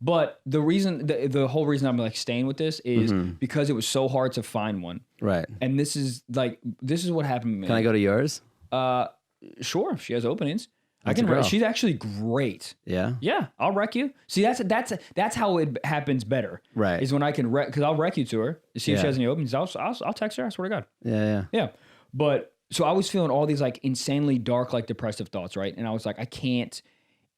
But the reason, the whole reason I'm like staying with this is because it was so hard to find one, Right. and this is what happened to me. Can I go to yours? Sure, she has openings. That's a girl. She's actually great. Yeah. Yeah, I'll wreck you. See, that's how it happens better. Right. Is when I can wreck, because I'll wreck you to her. See if she Yeah. has any openings. I'll text her. I swear to God. Yeah. Yeah. But so I was feeling all these like insanely dark, like depressive thoughts, right? And I was like, I can't.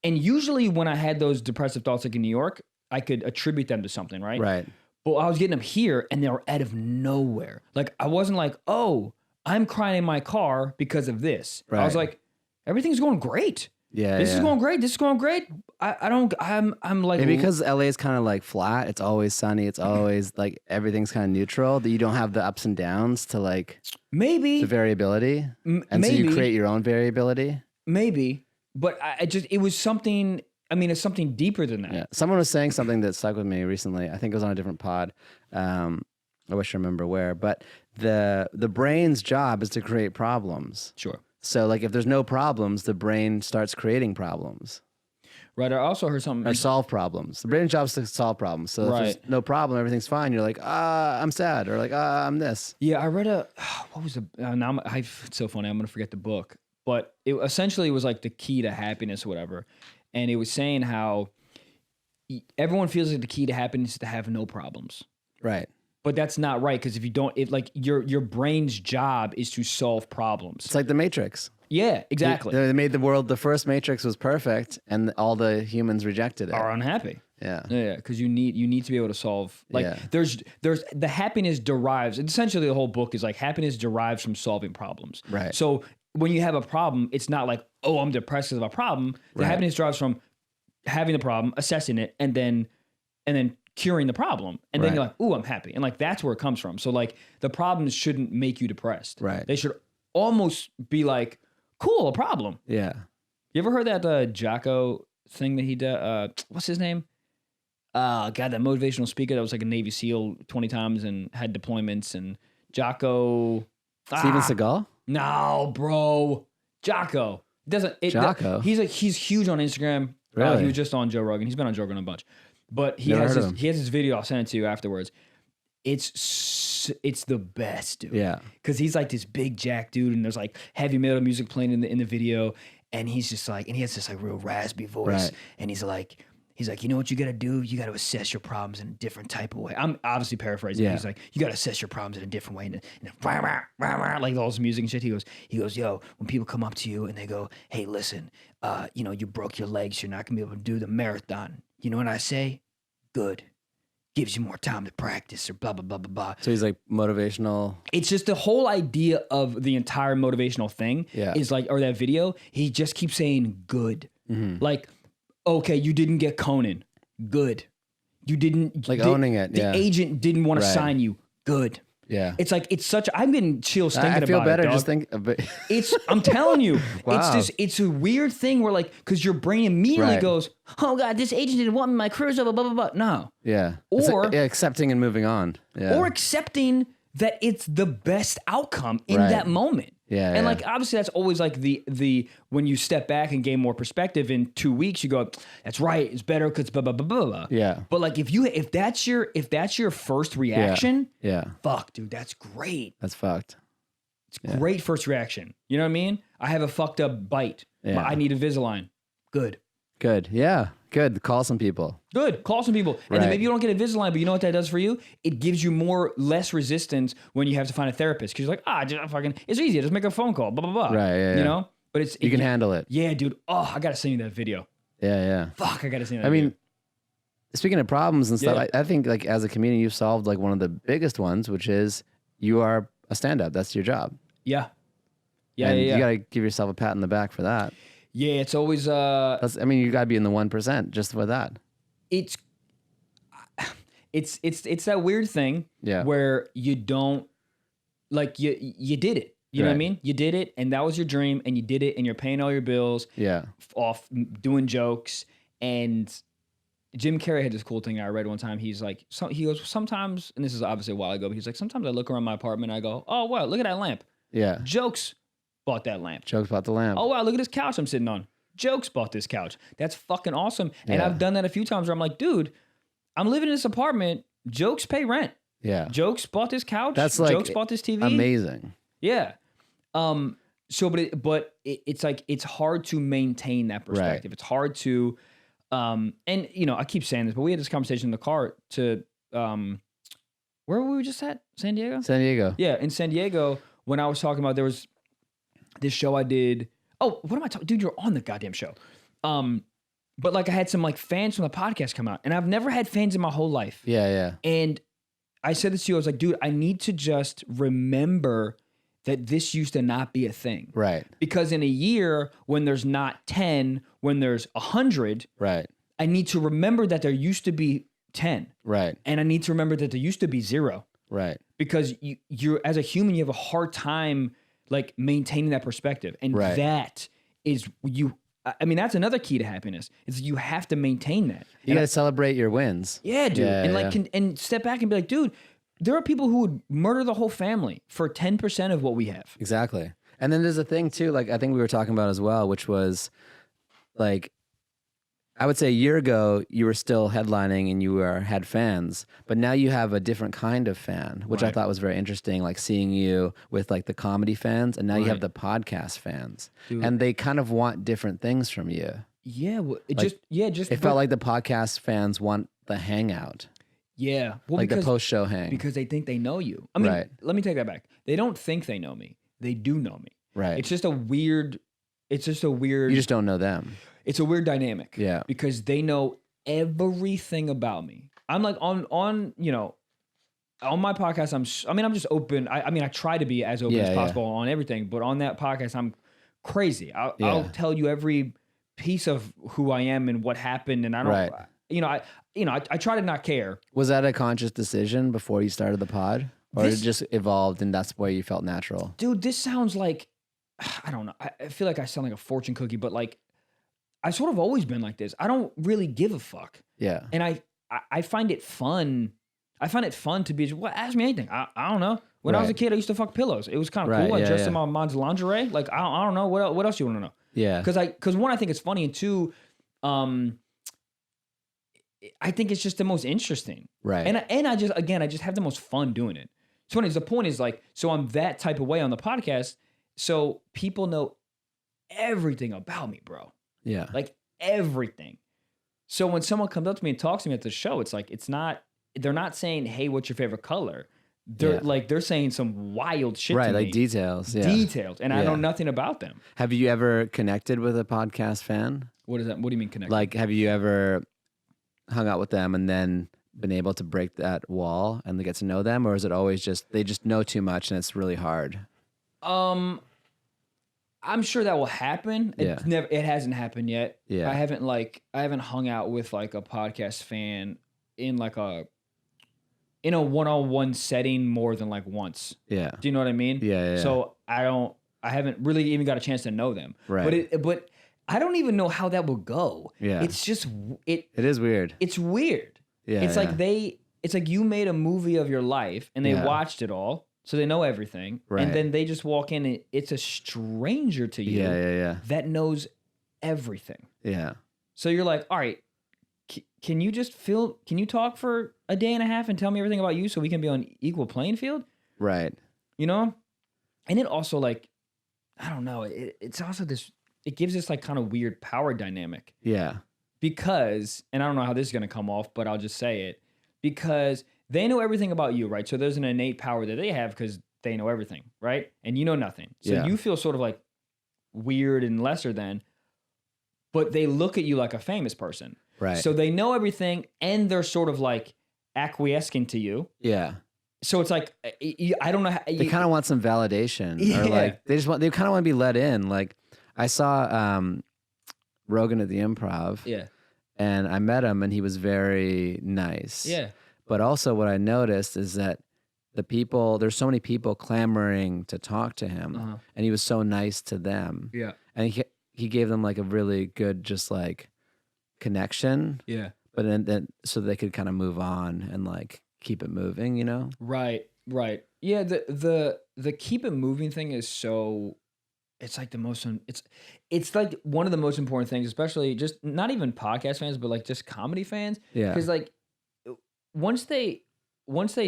And usually when I had those depressive thoughts, like in New York, I could attribute them to something, right? Right. But I was getting them here, and they were out of nowhere. Like I wasn't like, oh, I'm crying in my car because of this. I was Right. like, everything's going great. Yeah. This is going great. This is going great. I'm like, Maybe because LA is kind of like flat. It's always sunny. It's always like everything's kind of neutral. That you don't have the ups and downs to like maybe the variability, and so maybe. you create your own variability. Maybe, but it was something. I mean, it's something deeper than that. Yeah. Someone was saying something that stuck with me recently. I think it was on a different pod. I wish I remember where, but the brain's job is to create problems. Sure. So like if there's no problems, the brain starts creating problems Right. I also heard something. or solve problems. The brain's job is to solve problems. So if Right. there's no problem, everything's fine. You're like, I'm sad, or like, I'm this. Yeah, I read what was it's so funny. I'm gonna forget the book, but it essentially was like the key to happiness, or whatever. And it was saying how everyone feels like the key to happiness is to have no problems. Right. But that's not right, because if you don't, like your brain's job is to solve problems. It's like the Matrix. Yeah, exactly. They made the world. The first Matrix was perfect, and all the humans rejected it. Are unhappy. Yeah. Yeah, because you need to be able to solve. Like Yeah. there's the happiness derives. Essentially, the whole book is like happiness derives from solving problems. Right. So when you have a problem, it's not like, oh, I'm depressed because of a problem. The Right. happiness derives from having the problem, assessing it, and then curing the problem, and then Right. you're like, ooh, I'm happy, and like that's where it comes from. So like the problems shouldn't make you depressed. Right. They should almost be like, cool, a problem. Yeah. You ever heard that Jocko thing that he did? What's his name? God, that motivational speaker that was like a Navy SEAL 20 times and had deployments, and Jocko. Steven Seagal. No, bro. Jocko. Jocko? He's huge on Instagram. Really? He was just on Joe Rogan. He's been on Joe Rogan a bunch. But he Never has heard of him. he has his video. I'll send it to you afterwards. It's the best, dude. Yeah. Because he's like this big jack dude, and there's like heavy metal music playing in the video, and he's just like, and he has this like real raspy voice, Right. and he's like, you know what you got to do? You got to assess your problems in a different type of way. I'm obviously paraphrasing. Yeah. He's like, you got to assess your problems in a different way, and rah, rah, rah, rah, like all this music and shit. He goes, yo, when people come up to you and they go, hey, listen, you broke your legs, you're not gonna be able to do the marathon. You know what I say? Good. Gives you more time to practice, or blah, blah, blah, blah, blah. So he's like motivational. It's just the whole idea of the entire motivational thing is like, or that video, he just keeps saying good. Mm-hmm. Like, okay, you didn't get Conan. Good. You didn't. Like owning it, The yeah. agent didn't want to Right. sign you. Good. Yeah. It's like, it's such, I'm getting chills thinking about I it, feel better dog. just think of it. I'm telling you, Wow. it's a weird thing where like, because your brain immediately Right. goes, oh God, this agent didn't want me in my cruise, blah, blah, blah, blah. No. Yeah. It's Or- like, yeah, accepting and moving on. Yeah. Or accepting that it's the best outcome in Right. that moment. Yeah, And yeah. like, obviously that's always like the when you step back and gain more perspective in 2 weeks, you go, that's right, it's better because blah, blah, blah, blah, blah. Yeah. But like, if that's your first reaction, Yeah. fuck, dude, that's great. That's fucked. Great first reaction. You know what I mean? I have a fucked up bite. Yeah. I need Invisalign. Good. Good. Yeah. Good. Call some people. Good. Call some people. And then Right. maybe you don't get Invisalign, but you know what that does for you? It gives you less resistance when you have to find a therapist. Because you're like, it's easy. Just make a phone call, blah, blah, blah. Right, yeah, You yeah. know? But You can handle it. Yeah, dude. Oh, I got to send you that video. Yeah. Yeah. Fuck, I got to send you that I video. mean, speaking of problems and stuff, Yeah. I think like as a comedian, you've solved like one of the biggest ones, which is you are a stand-up. That's your job. Yeah. Yeah, and yeah. you got to give yourself a pat on the back for that. Yeah, it's always I mean, you got to be in the 1% just for that. it's that weird thing where you don't like you did it. You know what I mean? You did it, and that was your dream, and you did it, and you're paying all your bills. Yeah. Off doing jokes. And Jim Carrey had this cool thing I read one time. He's like, he goes, sometimes, and this is obviously a while ago, but he's like, sometimes I look around my apartment and I go, oh wow, look at that lamp. Yeah. Jokes bought that lamp. Jokes bought the lamp. Oh wow, look at this couch I'm sitting on. Jokes bought this couch. That's fucking awesome. And I've done that a few times where I'm like, dude, I'm living in this apartment. Jokes pay rent. Yeah. Jokes bought this couch. That's like Jokes bought this TV. Amazing. Yeah. So, but it's like, it's hard to maintain that perspective. Right. It's hard to, and you know, I keep saying this, but we had this conversation in the car to, where were we just at? San Diego? San Diego. Yeah. In San Diego, when I was talking about, there was this show I did. Oh, what am I talking? Dude, you're on the goddamn show. But like I had some like fans from the podcast come out, and I've never had fans in my whole life. Yeah. Yeah. And I said this to you, I was like, dude, I need to just remember that this used to not be a thing. Right. Because in a year, when there's not 10, when there's 100, right, I need to remember that there used to be 10. Right. And I need to remember that there used to be 0. Right. Because you're as a human, you have a hard time like maintaining that perspective. And that is I mean, that's another key to happiness. Is you have to maintain that. You got to celebrate your wins. Yeah, dude. Yeah, and like and step back and be like, dude, there are people who would murder the whole family for 10% of what we have. Exactly. And then there's a thing too, like I think we were talking about as well, which was like, I would say a year ago, you were still headlining and you had fans, but now you have a different kind of fan, which I thought was very interesting, like seeing you with like the comedy fans, and now you have the podcast fans. Dude. And they kind of want different things from you. Yeah. Well, it like, felt like the podcast fans want the hangout. Yeah. Well, like the post-show hang. Because they think they know you. I mean, let me take that back. They don't think they know me. They do know me. Right. It's just a weird. You just don't know them. It's a weird dynamic. Yeah. Because they know everything about me. I'm like on you know, on my podcast, I'm just open. I try to be as open as possible on everything, but on that podcast, I'm crazy. I'll tell you every piece of who I am and what happened, and I don't, I try to not care. Was that a conscious decision before you started the pod? Or it just evolved and that's where you felt natural? Dude, this sounds like, I don't know. I feel like I sound like a fortune cookie, but like, I've sort of always been like this. I don't really give a fuck. Yeah. And I find it fun. I find it fun to be, well, ask me anything. I don't know. When I was a kid, I used to fuck pillows. It was kind of cool. I dressed in my mom's lingerie. Like, I don't know. What else you want to know? Yeah. Because one, I think it's funny, and two, I think it's just the most interesting. Right. And I just have the most fun doing it. So the point is like, so I'm that type of way on the podcast. So people know everything about me, bro. Yeah. Like everything. So when someone comes up to me and talks to me at the show, it's like, they're not saying, hey, what's your favorite color? They're saying some wild shit to me. Right, like details. Yeah. Details. And I know nothing about them. Have you ever connected with a podcast fan? What is that? What do you mean connected? Like, have you ever hung out with them and then been able to break that wall and get to know them? Or is it always just, they just know too much and it's really hard? I'm sure that will happen. It hasn't happened yet. Yeah. I haven't hung out with like a podcast fan in a one-on-one setting more than like once. Yeah. Do you know what I mean? Yeah. So I haven't really even got a chance to know them. Right. But I don't even know how that will go. Yeah. It's just, it is weird. It's weird. Yeah. It's like you made a movie of your life and they watched it all. So they know everything. Right. And then they just walk in and it's a stranger to you that knows everything. Yeah. So you're like, all right, can you talk for a day and a half and tell me everything about you so we can be on equal playing field? Right. You know? And it also like, I don't know, it's also it gives this like kind of weird power dynamic. Yeah. Because, and I don't know how this is going to come off, but I'll just say it, because they know everything about you, right? So there's an innate power that they have because they know everything, right? And you know nothing. So you feel sort of like weird and lesser than, but they look at you like a famous person. Right. So they know everything and they're sort of like acquiescing to you. Yeah. so it's like I don't know how, They kind of want some validation, Yeah. or like they kind of want to be let in. Like I saw Rogan at the Improv, yeah, and I met him, and he was very nice. yeah, But also, what I noticed is that there's so many people clamoring to talk to him, and he was so nice to them. yeah, And he gave them like a really good, just like connection. yeah. But then so they could kind of move on and like keep it moving, you know? Right. Yeah, the keep it moving thing is so it's like the most it's like one of the most important things, especially just not even podcast fans, but like just comedy fans. Yeah. Because like once they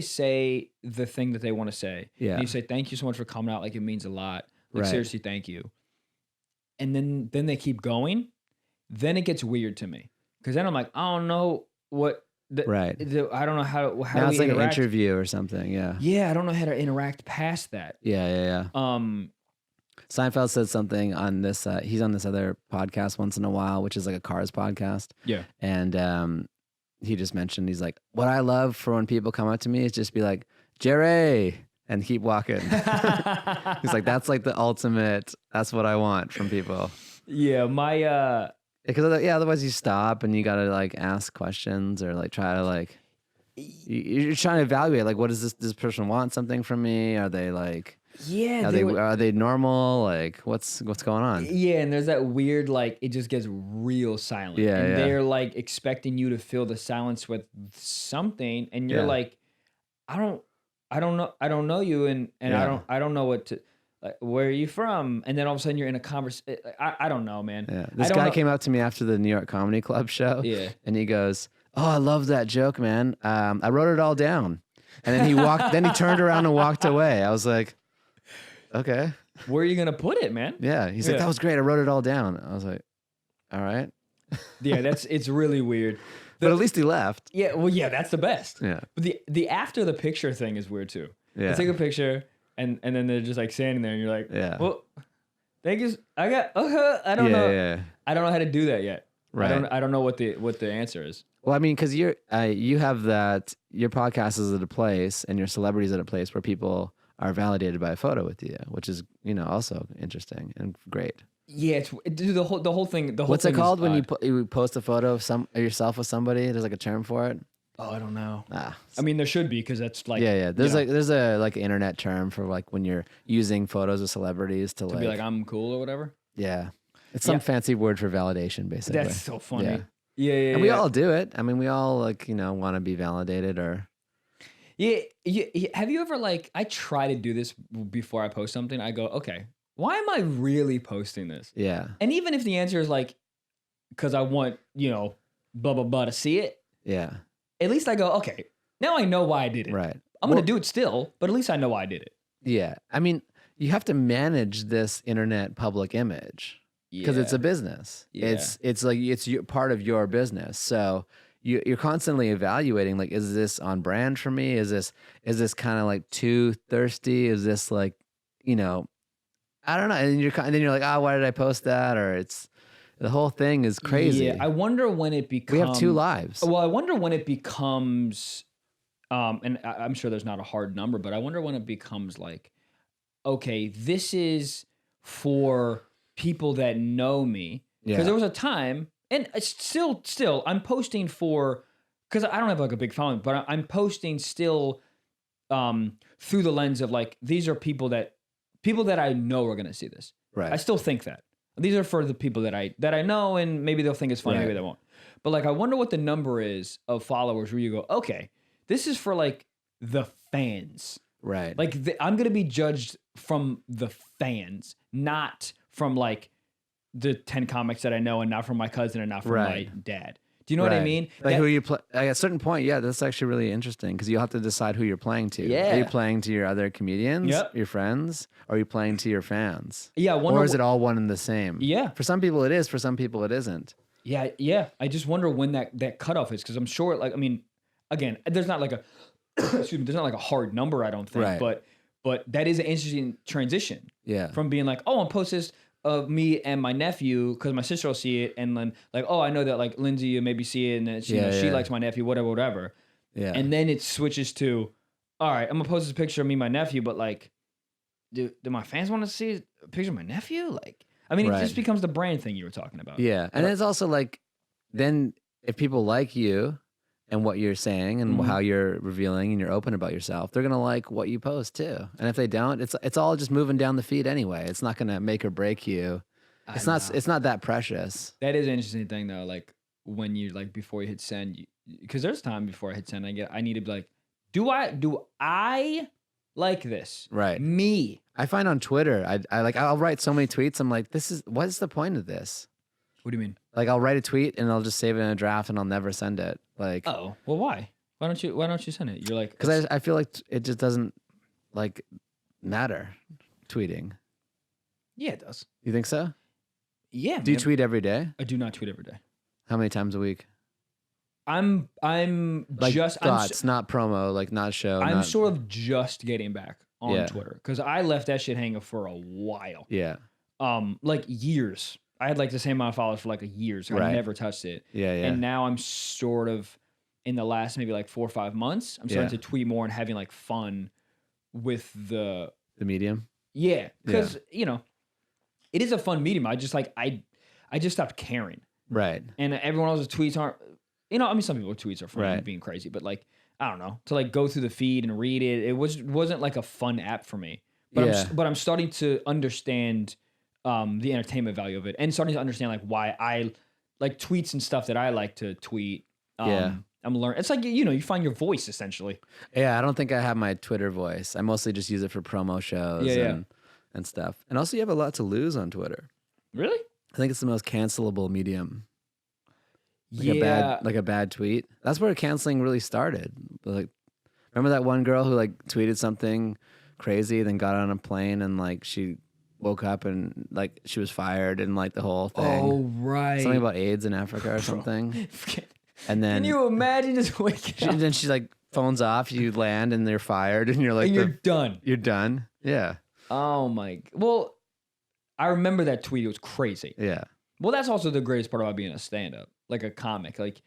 say the thing that they want to say, Yeah. and you say thank you so much for coming out, like it means a lot. Like Right. seriously, thank you. And then they keep going, then it gets weird to me. Because then I'm like, I don't know what Right. I don't know how Now do it's we like an interact. interview or something. Yeah. Yeah, I don't know how to interact past that. Yeah. Seinfeld said something on this. He's on this other podcast once in a while, which is like a Cars podcast. Yeah. And he just mentioned, he's like, what I love for when people come up to me is just be like, Jerry, and keep walking. He's like, that's like the ultimate. That's what I want from people. Yeah, my Because otherwise you stop and you gotta like ask questions or like try to like you're trying to evaluate like, what does this person want something from me? Are they like are they normal? Like what's going on? Yeah, and there's that weird like it just gets real silent. Yeah, and yeah. they're like expecting you to fill the silence with something, and you're Yeah. like, I don't know you, and Yeah. I don't know what to. Like, where are you from? And then all of a sudden you're in a conversation. I don't know, man. Yeah. I This don't guy know. came up to me after the New York Comedy Club show. Yeah. And he goes, oh, I love that joke, man. I wrote it all down. And then he turned around and walked away. I was like, okay. Where are you gonna put it, man? Yeah. He's like, Yeah. that was great. I wrote it all down. I was like, all right. Yeah, it's really weird. But at least he left. Yeah, well, yeah, that's the best. Yeah. But the after the picture thing is weird too. Yeah. They take a picture and then they're just like standing there and you're like, Yeah. well, thank you. I don't know. Yeah. I don't know how to do that yet. Right. I don't know what the answer is. Well, I mean, because you have that, your podcast is at a place and your celebrity's at a place where people are validated by a photo with you, which is, also interesting and great. Yeah, dude, the whole thing. What's it thing is called when odd. you post a photo of yourself with somebody? There's like a term for it. Oh, I don't know. Ah, I mean, there should be because that's like yeah. There's you know, there's a like internet term for like when you're using photos of celebrities to be like I'm cool or whatever. yeah. It's some Yeah. fancy word for validation, basically. That's so funny. Yeah. Yeah. And we all do it. I mean, we all like want to be validated or. Yeah. Have you ever like? I try to do this before I post something. I go, okay, why am I really posting this? Yeah. And even if the answer is like, because I want blah blah blah to see it, Yeah. at least I go, okay, now I know why I did it. Right. I'm gonna do it still, but at least I know why I did it. Yeah. I mean, you have to manage this internet public image because it's a business. Yeah. It's like part of your business. So you're constantly evaluating like, is this on brand for me? Is this kind of like too thirsty? Is this like, I don't know. And then you're like, oh, why did I post that? Or the whole thing is crazy. Yeah, I wonder when it becomes. We have two lives. Well, I wonder when it becomes, and I'm sure there's not a hard number, but I wonder when it becomes like, okay, this is for people that know me. Because Yeah. there was a time, and it's still, I'm posting for, because I don't have like a big following, but I'm posting still through the lens of like, these are people that I know are going to see this. Right. I still think that. These are for the people that I know, and maybe they'll think it's funny, Right. maybe they won't. But like, I wonder what the number is of followers where you go, okay, this is for like the fans. Right. Like I'm going to be judged from the fans, not from like the 10 comics that I know, and not from my cousin, and not from Right. my dad. Do you know what I Right. mean? Like That- who you play at a certain point, yeah, that's actually really interesting because you'll have to decide who you're playing to. Yeah. Are you playing to your other comedians, Yep. your friends, or are you playing to your fans? Yeah, I wonder Or is it all one and the same? Yeah. For some people it is, for some people it isn't. Yeah. I just wonder when that cutoff is, because I'm sure, like, I mean, again, there's not like a excuse me, there's not like a hard number, I don't think, Right. but that is an interesting transition. Yeah. From being like, oh, I'll post this of me and my nephew because my sister will see it, and then like, oh, I know that like Lindsay will maybe see it, and then she, Yeah, she yeah. likes my nephew, whatever. Yeah. And then it switches to, all right, I'm gonna post this picture of me and my nephew, but like, do my fans want to see a picture of my nephew? Like, I mean, it Right. just becomes the brand thing you were talking about. Yeah. And it's also like, then if people like you and what you're saying and how you're revealing and you're open about yourself, they're gonna like what you post too. And if they don't, it's all just moving down the feed anyway. It's not gonna make or break you. It's not that precious. That is an interesting thing though. Like when you like before you hit send, because there's time before I hit send, I need to be like, do I like this? Right. Me. I find on Twitter, I'll write so many tweets. I'm like, what's the point of this? What do you mean? Like I'll write a tweet and I'll just save it in a draft and I'll never send it. Like, oh, well, why? Why don't you send it? You're like, because I feel like it just doesn't like matter tweeting. Yeah, it does. You think so? Yeah. Do you tweet every day? I do not tweet every day. How many times a week? I'm Like just thoughts, not promo, like not show. I'm not, sort of just getting back on Yeah. Twitter because I left that shit hanging for a while. Yeah. Like years. I had like the same amount of followers for like a year, so I Right. never touched it. Yeah. Yeah. And now I'm sort of in the last maybe like 4 or 5 months, I'm starting Yeah. to tweet more and having like fun with the medium. because you know it is a fun medium. I just like I just stopped caring, Right. and everyone else's tweets aren't. You know, I mean, some people's tweets are fun Right. and being crazy, but like I don't know, to like go through the feed and read it. It wasn't like a fun app for me. But Yeah. I'm starting to understand the entertainment value of it, and starting to understand like why I like tweets and stuff that I like to tweet. Yeah. I'm learning. It's like you find your voice essentially. Yeah. I don't think I have my Twitter voice. I mostly just use it for promo shows and stuff. And also, you have a lot to lose on Twitter. Really? I think it's the most cancelable medium. Yeah. Like a bad tweet. That's where canceling really started. Like, remember that one girl who like tweeted something crazy, then got on a plane and like she woke up and like she was fired and like the whole thing. Oh right. Something about AIDS in Africa or something. And then Can you imagine just waking up? then she like phones off. You land and they're fired, and you're like, and you're done. You're done. Yeah. Oh my. Well, I remember that tweet. It was crazy. Yeah. Well, that's also the greatest part about being a stand-up, like a comic. Like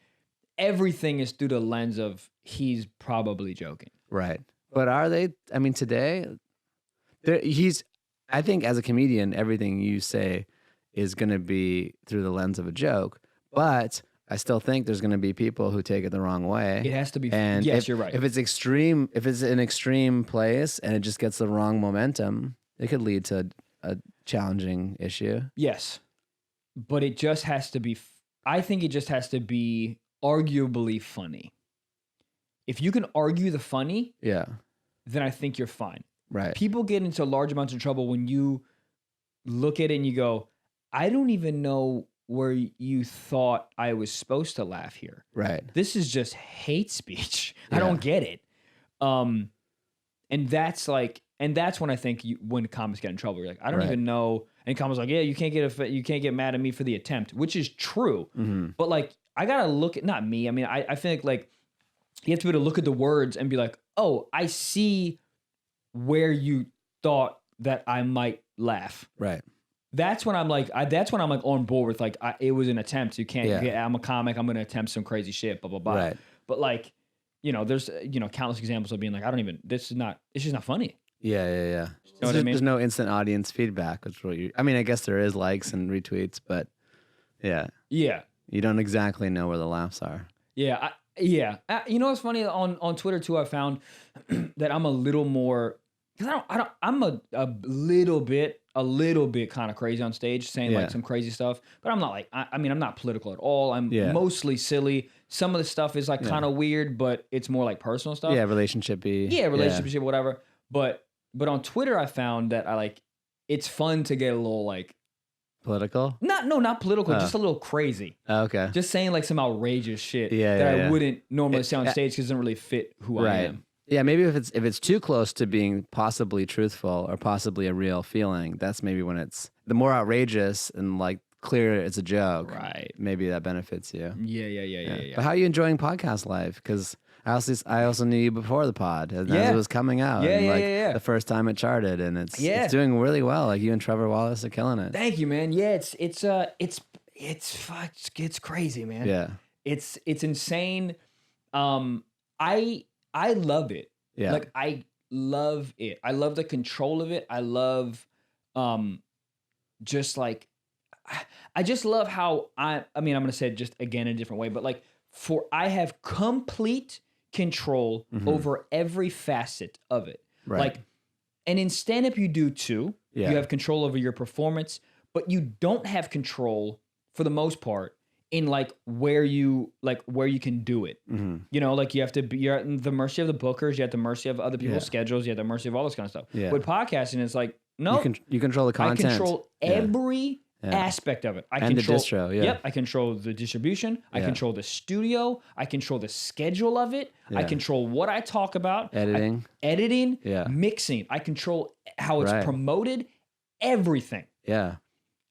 everything is through the lens of he's probably joking. Right. But are they? I mean, today, I think as a comedian, everything you say is going to be through the lens of a joke. But I still think there's going to be people who take it the wrong way. It has to be. And yes, you're right. If it's extreme, if it's an extreme place and it just gets the wrong momentum, it could lead to a challenging issue. Yes. But it just has to be, I think it just has to be arguably funny. If you can argue the funny, Yeah. then I think you're fine. Right. People get into large amounts of trouble when you look at it and you go, I don't even know where you thought I was supposed to laugh here. Right. This is just hate speech. I Yeah. don't get it. And that's when I think when comics get in trouble, you're like, I don't Right. even know. And comics like, yeah, you can't get mad at me for the attempt, which is true. Mm-hmm. But like, I gotta look at not me. I mean, I think like you have to be able to look at the words and be like, oh, I see where you thought that I might laugh. Right. That's when I'm like, on board with like, it was an attempt. You can't. Yeah. I'm a comic. I'm gonna attempt some crazy shit. Blah blah blah. Right. But like, there's countless examples of being like, I don't even. It's just not funny. Yeah. You know what I mean? There's no instant audience feedback. That's what I mean, I guess there is likes and retweets, but yeah. Yeah. You don't exactly know where the laughs are. Yeah. You know what's funny on Twitter too? I found that I'm a little more because I'm a little bit kind of crazy on stage, saying like some crazy stuff. But I'm not like I mean I'm not political at all. I'm mostly silly. Some of the stuff is like kind of weird, but it's more like personal stuff. Yeah, relationship-y. Yeah, relationship, whatever. But on Twitter, I found that it's fun to get a little like political. Not political, just a little crazy. Okay. Just saying like some outrageous shit Yeah, that yeah, I yeah. wouldn't normally say on stage because it doesn't really fit who I am. Yeah, maybe if it's too close to being possibly truthful or possibly a real feeling, that's maybe when it's the more outrageous and like clear it's a joke. Right. Maybe that benefits you. Yeah. But how are you enjoying podcast life? Because I also knew you before the pod as it was coming out. Yeah. The first time it charted, and it's doing really well. Like you and Trevor Wallace are killing it. Thank you, man. Yeah, it's crazy, man. Yeah. It's insane. I love it. Yeah. Like I love it. I love the control of it. I love just like I just love how I mean, I'm gonna say it just again in a different way, but like I have complete control over every facet of it. Right. Like, and in stand-up you do too. Yeah. You have control over your performance, but you don't have control for the most part in like where you can do it. You know, like you're at the mercy of the bookers, you're at the mercy of other people's schedules, you're at the mercy of all this kind of stuff. Yeah. With podcasting, it's like, no, you control the content. I control every aspect of it. I And control the distro, yeah. Yep, I control the distribution. I control the studio. I control the schedule of it. I Yeah. control what I talk about. Editing. Yeah. Mixing. I control how it's Right. promoted. Everything. Yeah.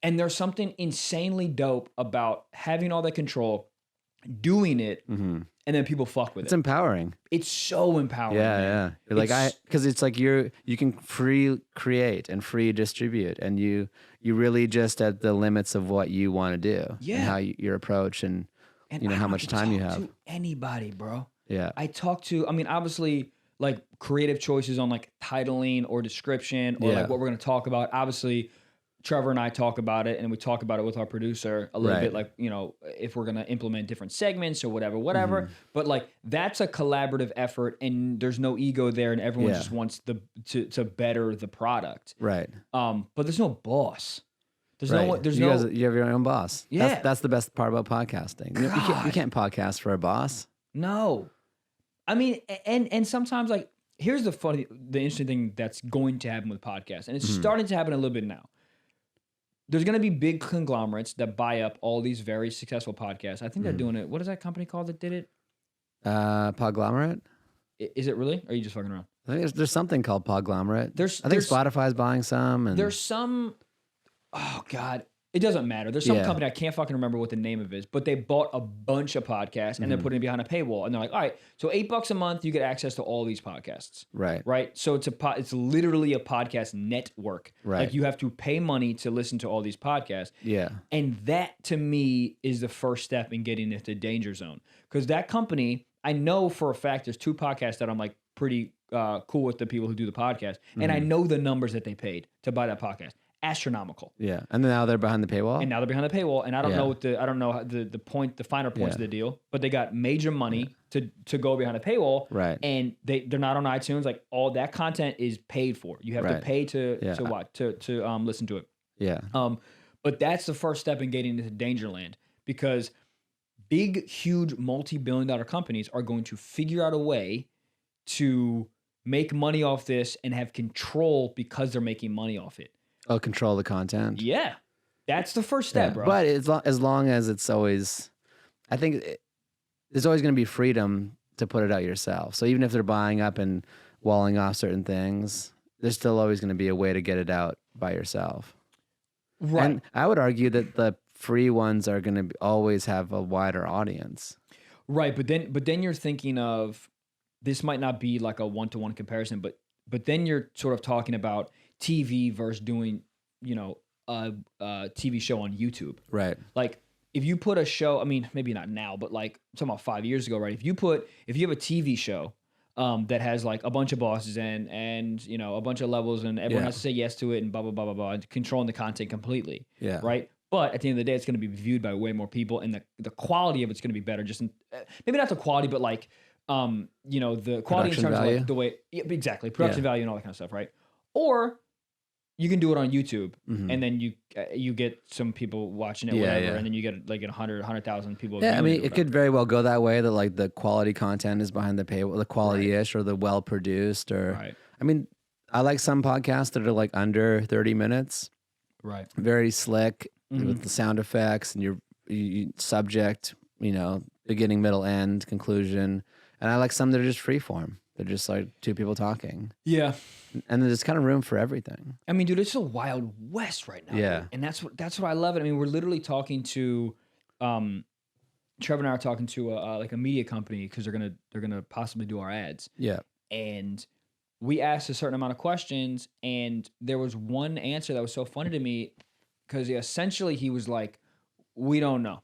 And there's something insanely dope about having all that control, doing it, and then people fuck with It's it. empowering. It's so empowering. Yeah, man. yeah. You're like because it's like you can free create and free distribute, and you really just at the limits of what you want to do. Yeah. And how your approach and you know I how don't much time you talk have. to anybody, bro. Yeah. I talk to, I mean, obviously, like creative choices on like titling or description or like what we're going to talk about. Obviously, Trevor and I talk about it, and we talk about it with our producer a little bit, like, you know, if we're going to implement different segments or whatever. But like, that's a collaborative effort, and there's no ego there, and everyone just wants to better the product. Right. But there's no boss. There's Right. no one. There's you no. guys, you have your own boss. Yeah. That's the best part about podcasting. You can't podcast for a boss. No. I mean, and sometimes like here's the interesting thing that's going to happen with podcasts, and it's starting to happen a little bit now. There's going to be big conglomerates that buy up all these very successful podcasts. I think they're doing it. What is that company called that did it? Podglomerate? Is it really? Or are you just fucking around? I think there's something called Podglomerate. I think there's- Spotify's buying some. And There's some. Oh God, it doesn't matter. There's some company I can't fucking remember what the name of it is, but they bought a bunch of podcasts and they're putting it behind a paywall, and they're like, all right, so $8 a month, you get access to all these podcasts. Right. Right. So it's literally a podcast network. Right. Like you have to pay money to listen to all these podcasts. Yeah. And that to me is the first step in getting into danger zone. Because that company, I know for a fact there's 2 podcasts that I'm like pretty cool with, the people who do the podcast. And I know the numbers that they paid to buy that podcast. Astronomical. Yeah. And now they're behind the paywall. And now they're behind the paywall. And I don't know the finer points of the deal, but they got major money to go behind the paywall. Right. And they're not on iTunes. Like all that content is paid for. You have to pay to listen to it. Yeah. But that's the first step in getting into Dangerland, because big, huge, multi-billion-dollar companies are going to figure out a way to make money off this and have control because they're making money off it. Oh, control the content. Yeah. That's the first step, bro. But as long as it's always, I think there's always going to be freedom to put it out yourself. So even if they're buying up and walling off certain things, there's still always going to be a way to get it out by yourself. Right. And I would argue that the free ones are going to always have a wider audience. Right. But then you're thinking of, this might not be like a one-to-one comparison, but then you're sort of talking about TV versus doing, you know, a TV show on YouTube. Right. Like if you put a show, I mean, maybe not now, but like I'm talking about 5 years ago, right? If you have a TV show that has like a bunch of bosses and you know, a bunch of levels, and everyone has to say yes to it and blah, blah, blah, blah, blah, and controlling the content completely. Yeah. Right. But at the end of the day, it's going to be viewed by way more people, and the quality of it's going to be better. Just maybe not the quality, but like, you know, the quality Production in terms value. of like the way, exactly, production value and all that kind of stuff, right? Or you can do it on YouTube, and then you get some people watching it, whatever, and then you get like 100,000 people. Yeah, I mean, viewing it could very well go that way, that like the quality content is behind the paywall, the quality-ish or the well-produced, or Right. I mean, I like some podcasts that are like under 30 minutes, Right. very slick with the sound effects, and you subject, you know, beginning, middle, end, conclusion, and I like some that are just free form. They're just like 2 people talking. Yeah. And there's kind of room for everything. I mean, dude, it's a wild west right now. Yeah. Dude. And that's what I love it. I mean, we're literally talking to, Trevor and I are talking to like a media company, because they're gonna possibly do our ads. Yeah. And we asked a certain amount of questions, and there was one answer that was so funny to me, because essentially he was like, "We don't know."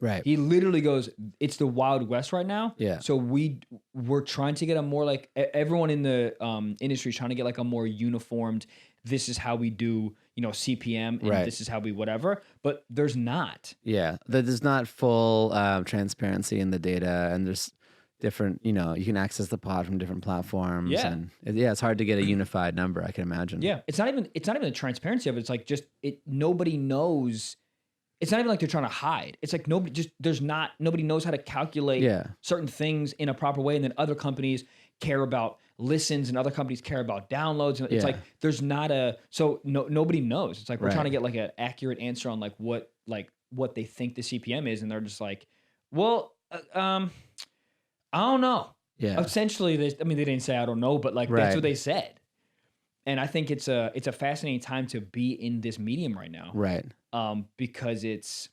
Right. He literally goes, "It's the Wild West right now." Yeah. So we're trying to get a more like everyone in the industry is trying to get like a more uniformed. This is how we do, CPM, and Right. this is how we whatever. But there's not. Yeah, there's not full transparency in the data, and there's different. You can access the pod from different platforms. Yeah. And it's hard to get a unified number. I can imagine. Yeah, it's not even the transparency of it. It's like just nobody knows. It's not even like they're trying to hide. It's like nobody knows how to calculate certain things in a proper way, and then other companies care about listens and other companies care about downloads. And it's like there's not nobody knows. It's like we're trying to get like an accurate answer on what they think the CPM is, and they're just like, well, I don't know. Yeah. Essentially, they didn't say I don't know, but like that's what they said. And I think it's a fascinating time to be in this medium right now. Right. Because it's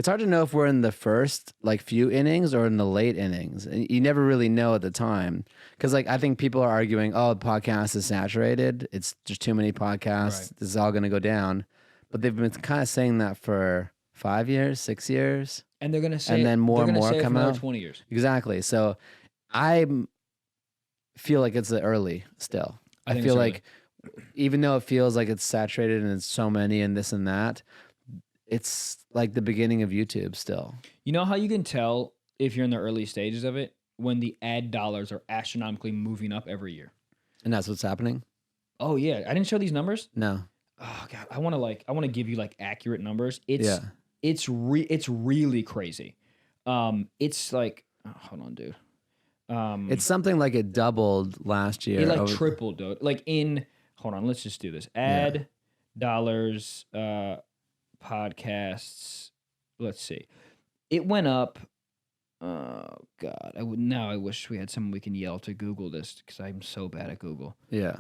hard to know if we're in the first few innings or in the late innings. And you never really know at the time. Because I think people are arguing, oh, the podcast is saturated. It's just too many podcasts. Right. This is all going to go down. But they've been kind of saying that for 5 years, 6 years. And they're going to say and then more and more come out. 20 years. Exactly. So I feel like it's early still. I feel like even though it feels like it's saturated and it's so many and this and that, it's like the beginning of YouTube still. You know how you can tell if you're in the early stages of it? When the ad dollars are astronomically moving up every year. And that's what's happening? Oh, yeah. I didn't show these numbers? No. Oh, God. I want to give you accurate numbers. It's really crazy. It's like, hold on, dude. It's something like it doubled last year. It tripled, dude. Hold on, let's just do this. Ad dollars, podcasts. Let's see. It went up. Oh God, I wish we had someone we can yell to Google this because I'm so bad at Google. Yeah.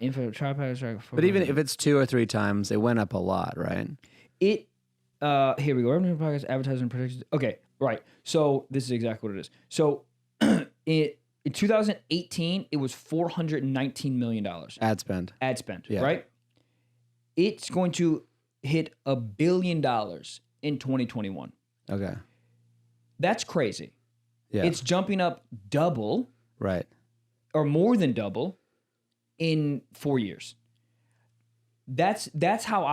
Info tripods. But even if it's 2 or 3 times, it went up a lot, right? Here we go. Revenue podcast, advertising, predictions. Okay, right. So this is exactly what it is. So in 2018, it was $419 million. Ad spend, right? It's going to hit $1 billion in 2021. Okay. That's crazy. Yeah. It's jumping up double. Right. Or more than double in 4 years. That's how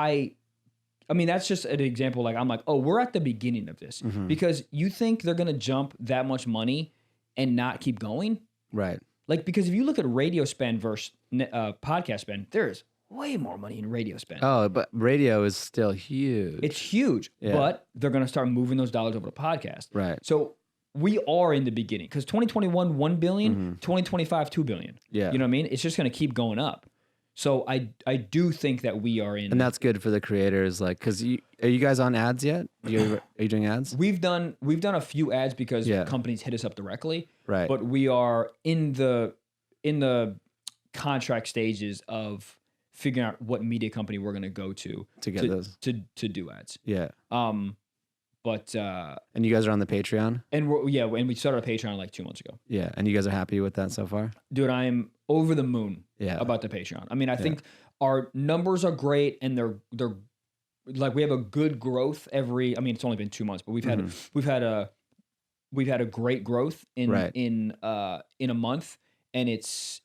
that's just an example. I'm like, oh, we're at the beginning of this. Mm-hmm. Because you think they're going to jump that much money and not keep going? Right. Because if you look at radio spend versus podcast spend, there's way more money in radio spend. Oh, but radio is still huge. It's huge, but they're going to start moving those dollars over to podcast. Right. So we are in the beginning because 2021, 1 billion, 2025, 2 billion. Yeah. You know what I mean? It's just going to keep going up. So I do think that we are in. And that's good for the creators. Because are you guys on ads yet? Are you doing ads? We've done a few ads because companies hit us up directly. Right. But we are in the contract stages of figuring out what media company we're going to go to get those to do ads. Yeah. But and you guys are on the Patreon? And we started a Patreon 2 months ago. Yeah. And you guys are happy with that so far? Dude, I am over the moon about the Patreon. I think our numbers are great and they're we have a good growth it's only been 2 months, but we've had a great growth in a month, and it's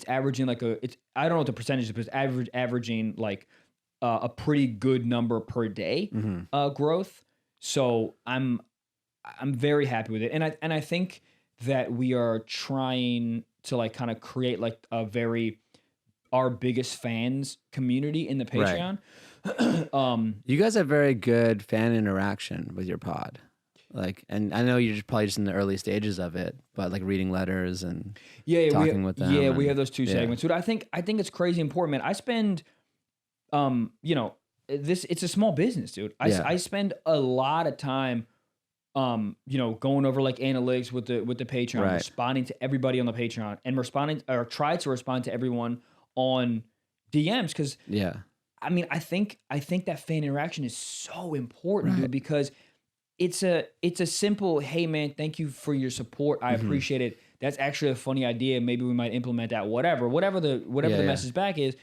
averaging I don't know what the percentage is, but it's averaging a pretty good number per day growth. So I'm very happy with it, and I think that we are trying to kind of create our biggest fans community in the Patreon. Right. You guys have very good fan interaction with your pod. And I know you're probably just in the early stages of it, but reading letters and talking with them. Yeah, we have those 2 segments. Dude, I think it's crazy important, man. I spend, it's a small business, dude. I spend a lot of time, going over analytics with the Patreon, responding to everybody on the Patreon, and try to respond to everyone on DMs because I think that fan interaction is so important, dude, because it's a simple, hey man, thank you for your support. I appreciate it. That's actually a funny idea. Maybe we might implement that. Whatever the message back is.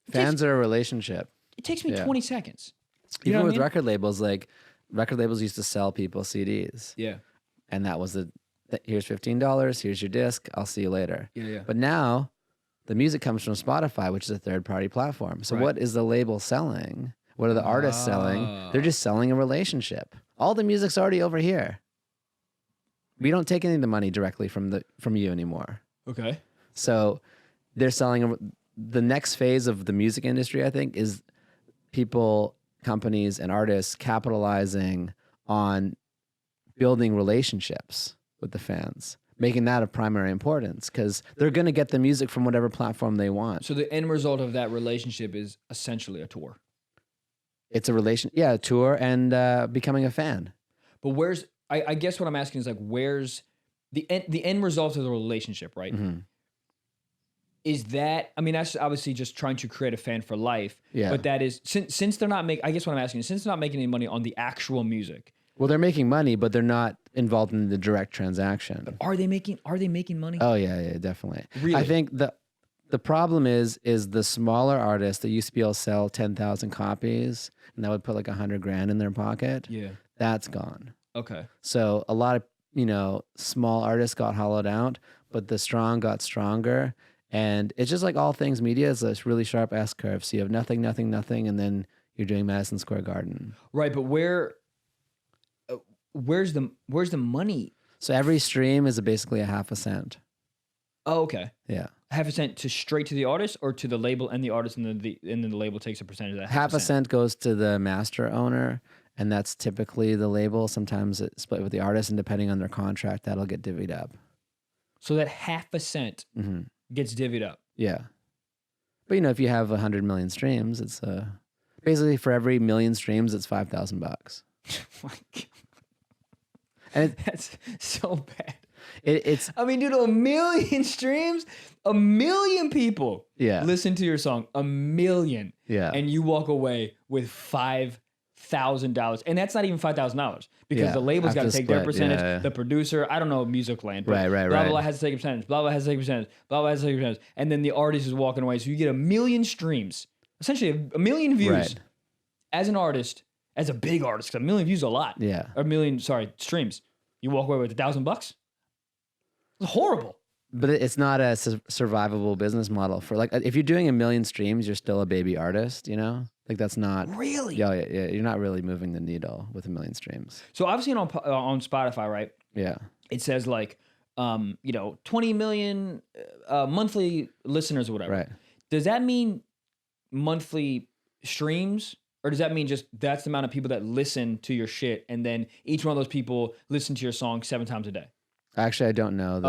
Fans are a relationship. It takes me 20 seconds. Even with record labels, record labels used to sell people CDs. Yeah. And that was here's $15, here's your disc, I'll see you later. Yeah. But now the music comes from Spotify, which is a third-party platform. So what is the label selling? What are the artists selling? They're just selling a relationship. All the music's already over here. We don't take any of the money directly from you anymore. Okay. So they're selling the next phase of the music industry, I think, is people, companies, and artists capitalizing on building relationships with the fans, making that of primary importance because they're going to get the music from whatever platform they want. So the end result of that relationship is essentially a tour. It's a tour and becoming a fan. But I guess what I'm asking is like, where's the end result of the relationship, right? Mm-hmm. Is that, I mean, that's obviously just trying to create a fan for life. Yeah. But that is, since they're not making, I guess what I'm asking is, since they're not making any money on the actual music. Well, they're making money, but they're not involved in the direct transaction. Are they making money? Oh, yeah, definitely. Really? I think the problem is the smaller artists that used to be able to sell 10,000 copies and that would put like $100,000 in their pocket. Yeah. That's gone. Okay. So a lot of, small artists got hollowed out, but the strong got stronger. And it's just like all things media is this really sharp S curve. So you have nothing, and then you're doing Madison Square Garden. Right, but where's the money? So every stream is basically a half a cent. Oh, okay. Yeah. Half a cent to straight to the artist or to the label and the artist and then the label takes a percentage of that. Half a cent goes to the master owner, and that's typically the label. Sometimes it's split with the artist, and depending on their contract, that'll get divvied up. So that half a cent gets divvied up. Yeah. But if you have 100 million streams, it's basically for every million streams, it's $5,000. And that's so bad. It's. I mean, dude, 1 million streams, 1 million people listen to your song, 1 million. Yeah. And you walk away with $5,000. And that's not even $5,000 because the label's got to take their percentage. Yeah. The producer, I don't know music land. But Right. blah, blah, has to take a percentage. Blah, blah, has to take a percentage. Blah, blah, has to take a percentage. And then the artist is walking away. So you get 1 million streams, essentially 1 million views as an artist, as a big artist, because 1 million views is a lot. Yeah. 1 million, streams. You walk away with $1,000? It's horrible. But it's not a survivable business model for like if you're doing 1 million streams, you're still a baby artist, Like that's not really. Yeah. You're not really moving the needle with 1 million streams. So I've seen on Spotify, right? Yeah. It says like, 20 million monthly listeners or whatever. Right. Does that mean monthly streams? Or does that mean just that's the amount of people that listen to your shit and then each one of those people listen to your song 7 times a day? Actually, I don't know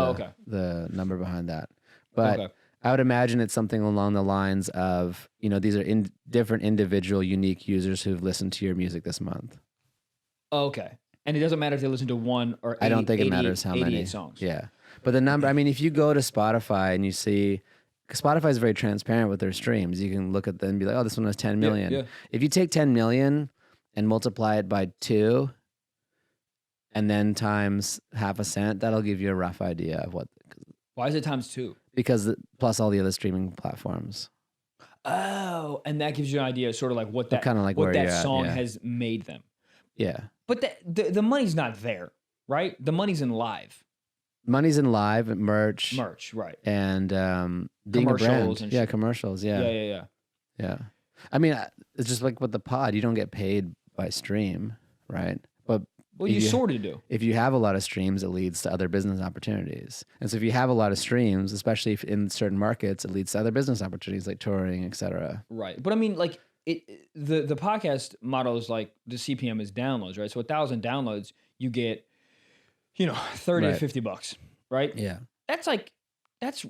the number behind that. But I would imagine it's something along the lines of, these are different individual unique users who've listened to your music this month. Okay. And it doesn't matter if they listen to one or 80, I don't think it matters how many songs. Yeah. But the number, I mean, if you go to Spotify and you see, because Spotify is very transparent with their streams, you can look at them and be like, oh, this one has 10 million. Yeah. If you take 10 million and multiply it by 2 and then times half a cent, that'll give you a rough idea of what. Why is it times 2? Because plus all the other streaming platforms. Oh, and that gives you an idea, sort of like what that kind of like what where that you're at, song has made them. Yeah. But the money's not there, right? The money's in live. Money's in live, merch, right? And being a brand, and commercials, yeah. I mean, it's just like with the pod, you don't get paid by stream, right? But you sort of do. If you have a lot of streams, it leads to other business opportunities. And so if you have a lot of streams, especially if in certain markets, it leads to other business opportunities like touring, etc. Right. But I mean, like the podcast model is like the CPM is downloads, right? So 1,000 downloads, you get, 30 to $50, right? Yeah. That's like, that's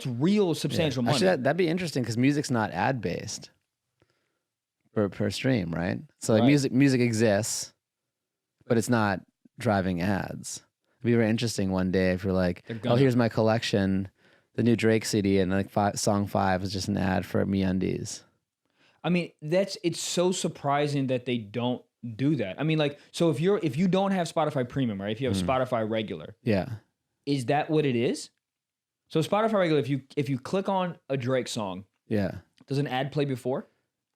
real substantial money. Actually, that'd be interesting because music's not ad based per stream, right? So like music exists, but it's not driving ads. It'd be very interesting one day if you're like, oh, here's my collection, the new Drake CD, and like song 5 is just an ad for MeUndies. I mean, it's so surprising that they don't do that. I mean, like, so if you don't have Spotify Premium, right? If you have Spotify Regular, is that what it is? So Spotify Regular, if you click on a Drake song, does an ad play before?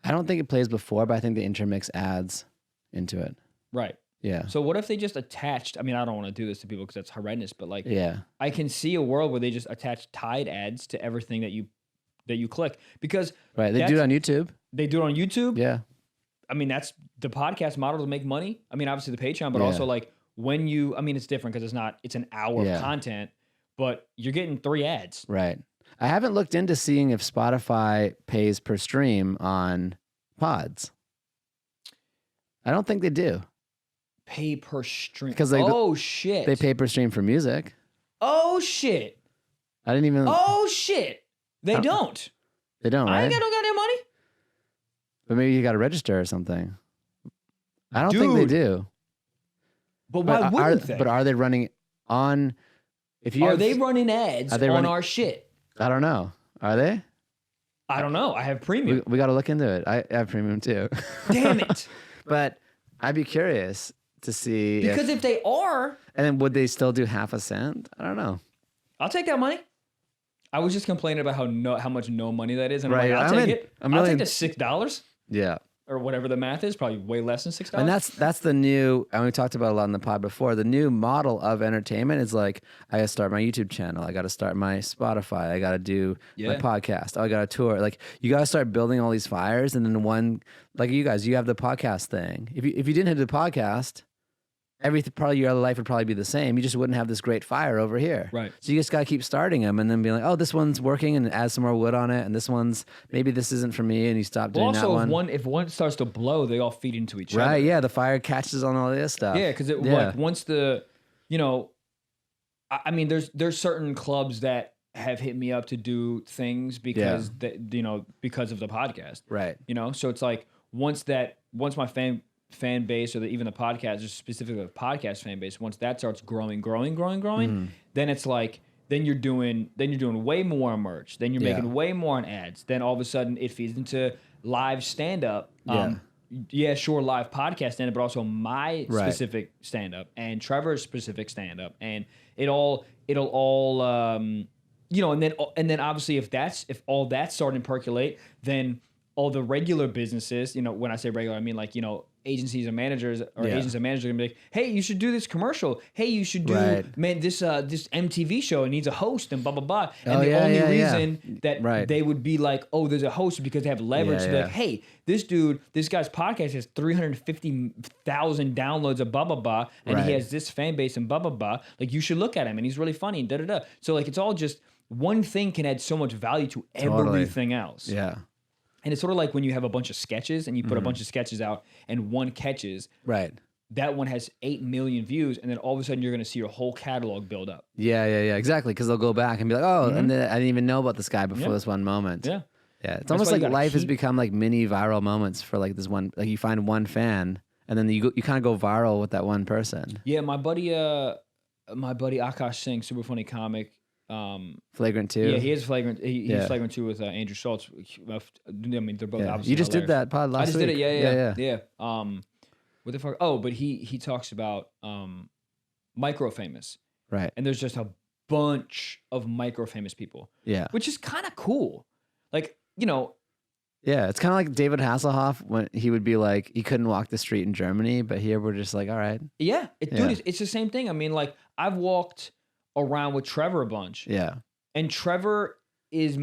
I don't think it plays before, but I think they intermix ads into it. Right. Yeah. So what if they just attached? I mean, I don't want to do this to people because that's horrendous, but like, Yeah. I can see a world where they just attach tied ads to everything that you click because Right. They do it on YouTube. they do it on YouTube. Yeah. I mean, that's the podcast model to make money. I mean, obviously the Patreon, but Yeah. also like when I mean, it's different because it's an hour Yeah. of content, but you're getting 3 ads. Right. I haven't looked into seeing if Spotify pays per stream on pods. I don't think they do. Pay per stream. 'Cause Shit. They pay per stream for music. Oh shit. I didn't even. Oh shit. They don't. They don't, I right? ain't got no goddamn money. But maybe you got to register or something. I don't think they Dude. do. But why wouldn't they? But are they running on? If you Are have, they running ads Are they on running- our shit? I don't know. Are they? I don't know. I have premium. We got to look into it. I have premium too. Damn it. But I'd be curious to see Because if they are, and then would they still do half a cent? I don't know. I'll take that money. I was just complaining about how much no money that is, and Right, I'm like, I'll take it. I'll take the $6 Yeah. or whatever the math is. Probably way less than $6. And that's the new, and we talked about a lot in the pod before, the new model of entertainment is like, I gotta start my YouTube channel, I gotta start my Spotify, I gotta do my podcast, I gotta tour. Like you gotta start building all these fires, and then one, like you guys, you have the podcast thing. If you didn't have the podcast, everything, probably your other life would probably be the same. You just wouldn't have this great fire over here. Right. So you just got to keep starting them and then be like, oh, this one's working, and add some more wood on it. And this one's, maybe this isn't for me. And you stop doing that one. Also, if one starts to blow, they all feed into each other. Right. Yeah. The fire catches on all this stuff. Yeah. Because like once I mean, there's certain clubs that have hit me up to do things because because of the podcast. Right. So it's like once my fan base or even the podcast, just specifically the podcast fan base, once that starts growing, then it's like then you're doing way more on merch, then you're making way more on ads, then all of a sudden it feeds into live stand-up. Sure, live podcast stand-up, but also my specific stand-up and Trevor's specific stand-up, and it'll all and then obviously if all that's starting to percolate, then all the regular businesses, when I say regular, I mean like, agencies and managers agents and managers are gonna be like, hey, you should do this commercial. Hey, you should do this MTV show. It needs a host and blah blah blah. And the only reason that they would be like, oh, there's a host because they have leverage to be like, hey, this guy's podcast has 350,000 downloads of blah blah blah, and he has this fan base and blah blah blah. Like you should look at him and he's really funny and da da da. So like it's all just one thing can add so much value to everything else. Yeah. And it's sort of like when you have a bunch of sketches and you put a bunch of sketches out and one catches. Right. That one has 8 million views, and then all of a sudden you're going to see your whole catalog build up. Yeah, exactly. Because they'll go back and be like, oh, and then I didn't even know about this guy before this one moment. Yeah. Yeah. It's almost like life has become like mini viral moments for like this one, like you find one fan and then you kind of go viral with that one person. Yeah. My buddy Akash Singh, super funny comic. Flagrant 2. Yeah, he is Flagrant. He's Flagrant 2 with Andrew Schultz. I mean, they're both obviously You just hilarious. did that pod last week. I just did it. Yeah. What the fuck? Oh, but he talks about micro famous. Right. And there's just a bunch of micro famous people. Yeah. Which is kind of cool. Like, Yeah, it's kind of like David Hasselhoff when he would be like, he couldn't walk the street in Germany, but here we're just like, all right. Yeah. Dude, it's the same thing. I mean, like, I've walked around with Trevor a bunch. Yeah. And Trevor he's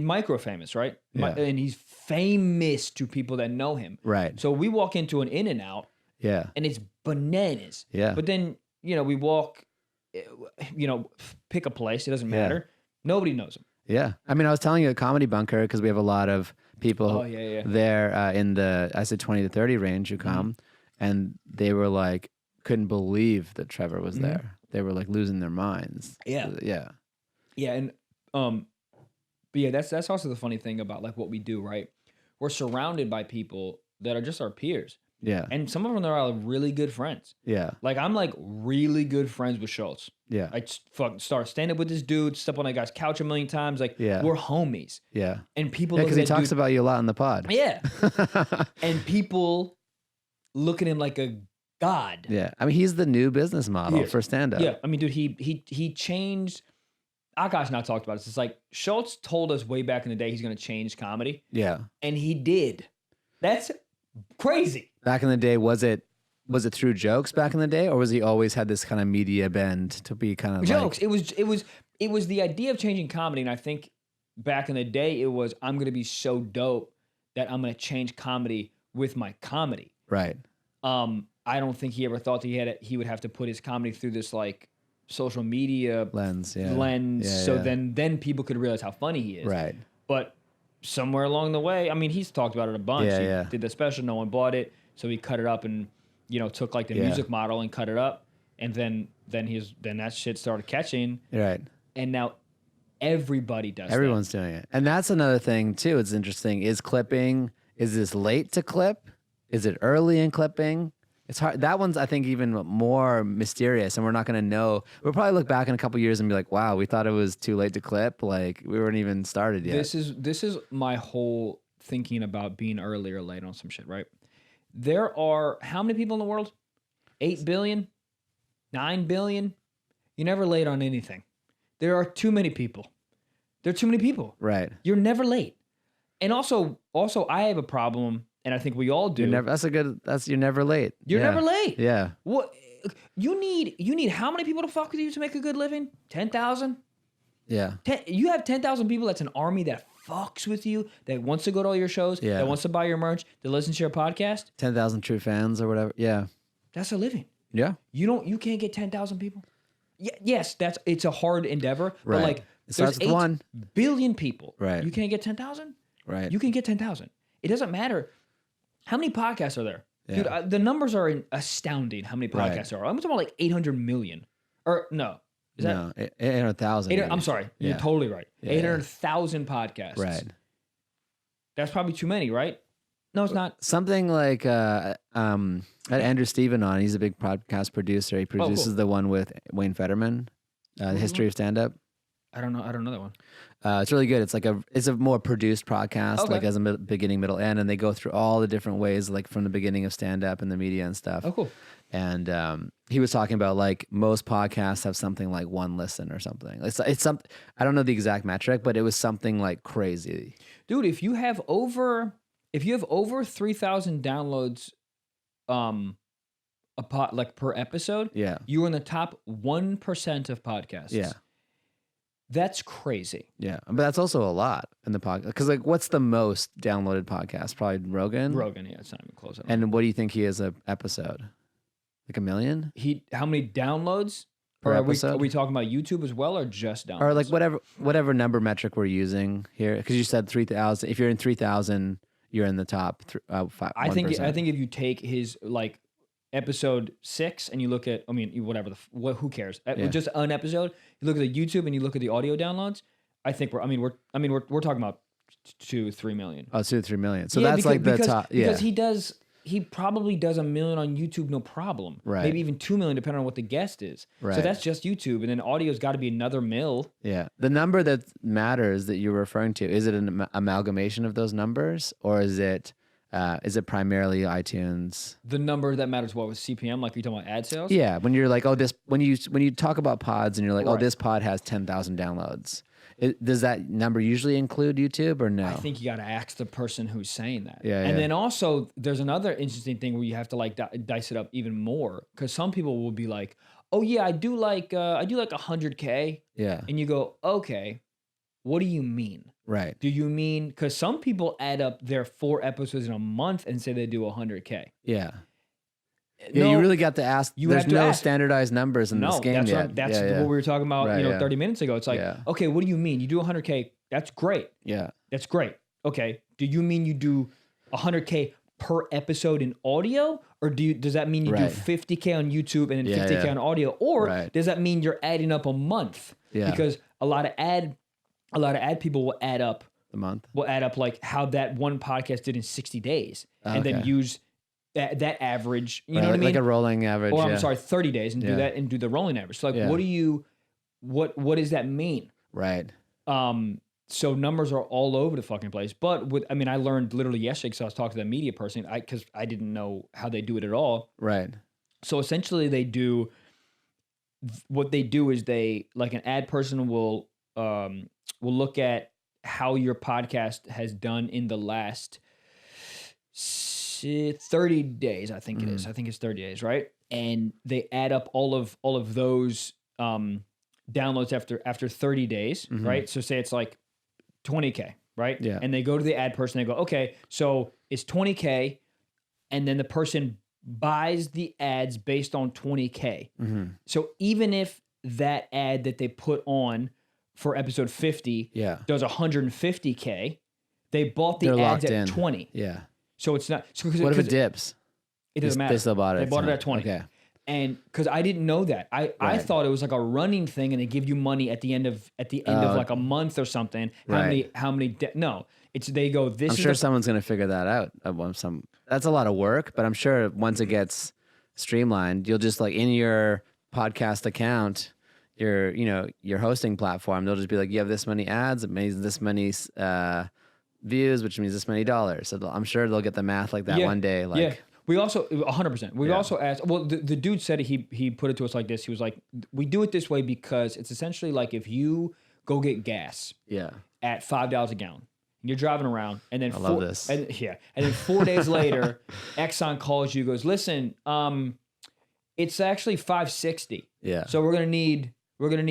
micro famous, right? Yeah. And he's famous to people that know him. Right. So we walk into an In-N-Out. Yeah. And it's bananas. Yeah. But then, we walk, pick a place. It doesn't matter. Nobody knows him. Yeah. I mean, I was telling you a Comedy Bunker because we have a lot of people there in the, I said 20 to 30 range who come, and they were like, couldn't believe that Trevor was there. They were like losing their minds. Yeah. Yeah. Yeah. And, but yeah, that's also the funny thing about like what we do, right? We're surrounded by people that are just our peers. Yeah. And some of them are really good friends. Yeah. Like I'm like really good friends with Schultz. Yeah. I fucking start stand up with this dude, step on that guy's couch a million times. Like we're homies. Yeah. And people because he talks about you a lot in the pod. Yeah. And people look at him like a god. Yeah. I mean, he's the new business model for stand up. Yeah. I mean, dude, he changed. Akash and I talked about this. It's like Schultz told us way back in the day he's going to change comedy. Yeah. And he did. That's crazy. Back in the day, was it was it through jokes back in the day, or was he always had this kind of media bend to be kind of Jokes. Like, It was the idea of changing comedy, and I think back in the day it was I'm gonna be so dope that I'm gonna change comedy with my comedy. right? I don't think he ever thought that he would have to put his comedy through this like social media Lens, yeah. so then people could realize how funny he is. Right. But somewhere along the way, I mean, he's talked about it a bunch. Yeah, He did the special, no one bought it, so he cut it up and took like the music model and cut it up, and then that shit started catching, Right. and now everybody does. Everyone's doing it. And that's another thing too. It's interesting. Is clipping, is this late to clip? Is it early in clipping? It's hard. That one's, I think, even more mysterious, and we're not going to know. We'll probably look back in a couple years and be like, wow, we thought it was too late to clip. Like, we weren't even started yet. This is my whole thinking about being early or late on some shit, right? There are how many people in the world? 8 billion? 9 billion? You're never late on anything. There are too many people. There are too many people. Right. You're never late. And also I have a problem, and I think we all do. You're never late. You're never late. Yeah. What you need how many people to fuck with you to make a good living? 10,000? Yeah. You have 10,000 people. That's an army that fucks with you, that wants to go to all your shows, that wants to buy your merch, that listens to your podcast. 10,000 true fans or whatever. Yeah. That's a living. Yeah. You can't get 10,000 people. Yes, it's a hard endeavor, Right. but like It starts there's with 8 one. billion people. Right. You can't get 10,000? Right. You can get 10,000. It doesn't matter. How many podcasts are there? Yeah. Dude, the numbers are astounding how many podcasts there are. I'm talking about like 800 million. Or no. Is that? No, 800,000. I'm sorry. You're Yeah. totally right. Yeah. 800,000 podcasts. Right. That's probably too many, right? No, it's not. Something like I had Andrew Steven on. He's a big podcast producer. He produces cool. the one with Wayne Fetterman, The History of Stand-Up. I don't know that one. It's really good. It's a more produced podcast, Okay. like as a beginning, middle, end, and they go through all the different ways, like from the beginning of stand-up and the media and stuff. Oh, cool. And he was talking about like most podcasts have something like one listen or something. It's some, I don't know the exact metric, but it was something like crazy. Dude, if you have over 3,000 downloads like per episode, Yeah. you're in the top 1% of podcasts. Yeah. That's crazy. Yeah. But that's also a lot in the podcast. Because like, what's the most downloaded podcast? Probably Rogan. Rogan, yeah, it's not even close. And what do you think he is an episode? Like 1 million? How many downloads? Per Or episode? are we talking about YouTube as well, or just downloads? Or like whatever number metric we're using here. Because you said 3,000. If you're in 3,000, you're in the top 5%. I think if you take his like episode 6 and you look at, I mean, whatever who cares? Yeah. Just an episode. You look at the YouTube and you look at the audio downloads. I think we're talking about 2-3 million. Oh, 2-3 million. So Yeah, that's like the top. Yeah. Because he probably does 1 million on YouTube, no problem. Right. Maybe even 2 million, depending on what the guest is. Right. So that's just YouTube, and then audio's got to be another mil. Yeah. The number that matters that you're referring to, is it an amalgamation of those numbers, or is it primarily iTunes? The number that matters, what, with CPM? Like, you're talking about ad sales? Yeah. When you're like, oh, this, when you talk about pods and you're like, oh, Right. this pod has 10,000 downloads. Does that number usually include YouTube or no? I think you got to ask the person who's saying that. Yeah, And yeah. then also, there's another interesting thing where you have to like dice it up even more, because some people will be like, "Oh yeah, I do like 100K," Yeah. and you go, "Okay, what do you mean? Right. Do you mean?" Because some people add up their 4 episodes in a month and say they do 100K. Yeah. Yeah, No, you really got to ask. you There's have to no ask. standardized numbers in this game that's yet. that's Yeah, yeah. what we were talking about, Right, yeah. 30 minutes ago. It's like, Yeah. okay, what do you mean? You do 100K? That's great. Yeah. That's great. Okay. Do you mean you do 100K per episode in audio, or does that mean you do Right. 50K on YouTube and then Yeah, 50K yeah. on audio, or Right. does that mean you're adding up a month? Yeah. Because a lot of ad people will add up like how that one podcast did in 60 days, and then Okay. use that average. You Right, know what I mean? Like a rolling average. Or yeah. I'm sorry, 30 days, and Yeah. do that and do the rolling average. So like, Yeah. what does that mean? Right. So numbers are all over the fucking place. But I learned literally yesterday, because I was talking to the media person, because I didn't know how they do it at all. Right. So essentially, what they do is they, like, an ad person will look at how your podcast has done in the last 30 days, I think it is. I think it's 30 days, right? And they add up all of those downloads after 30 days, right? So say it's like 20K, right? Yeah. And they go to the ad person, they go, okay, so it's 20K, and then the person buys the ads based on 20K. So even if that ad that they put on for episode 50 does 150K, they bought the They're ads locked at in. 20. Yeah. So it's not. So What if it dips? It doesn't matter. They still bought it. They bought it at 20. Okay. And because I didn't know that, I thought it was like a running thing, and they give you money at the end of like a month or something. How many? No, it's they go. This. I'm sure someone's gonna figure that out. That's a lot of work, but I'm sure once it gets streamlined, you'll just like in your podcast account, your hosting platform, they'll just be like, you have this many ads, it means this many views, which means this many dollars. So I'm sure they'll get the math like that one day. Like, we also 100%. We also asked. Well, the dude said he put it to us like this. He was like, we do it this way because it's essentially like if you go get gas, at $5 a gallon, and you're driving around, and then love this. And then 4 days later, Exxon calls you, goes, listen, it's actually $5.60. Yeah. So we're gonna need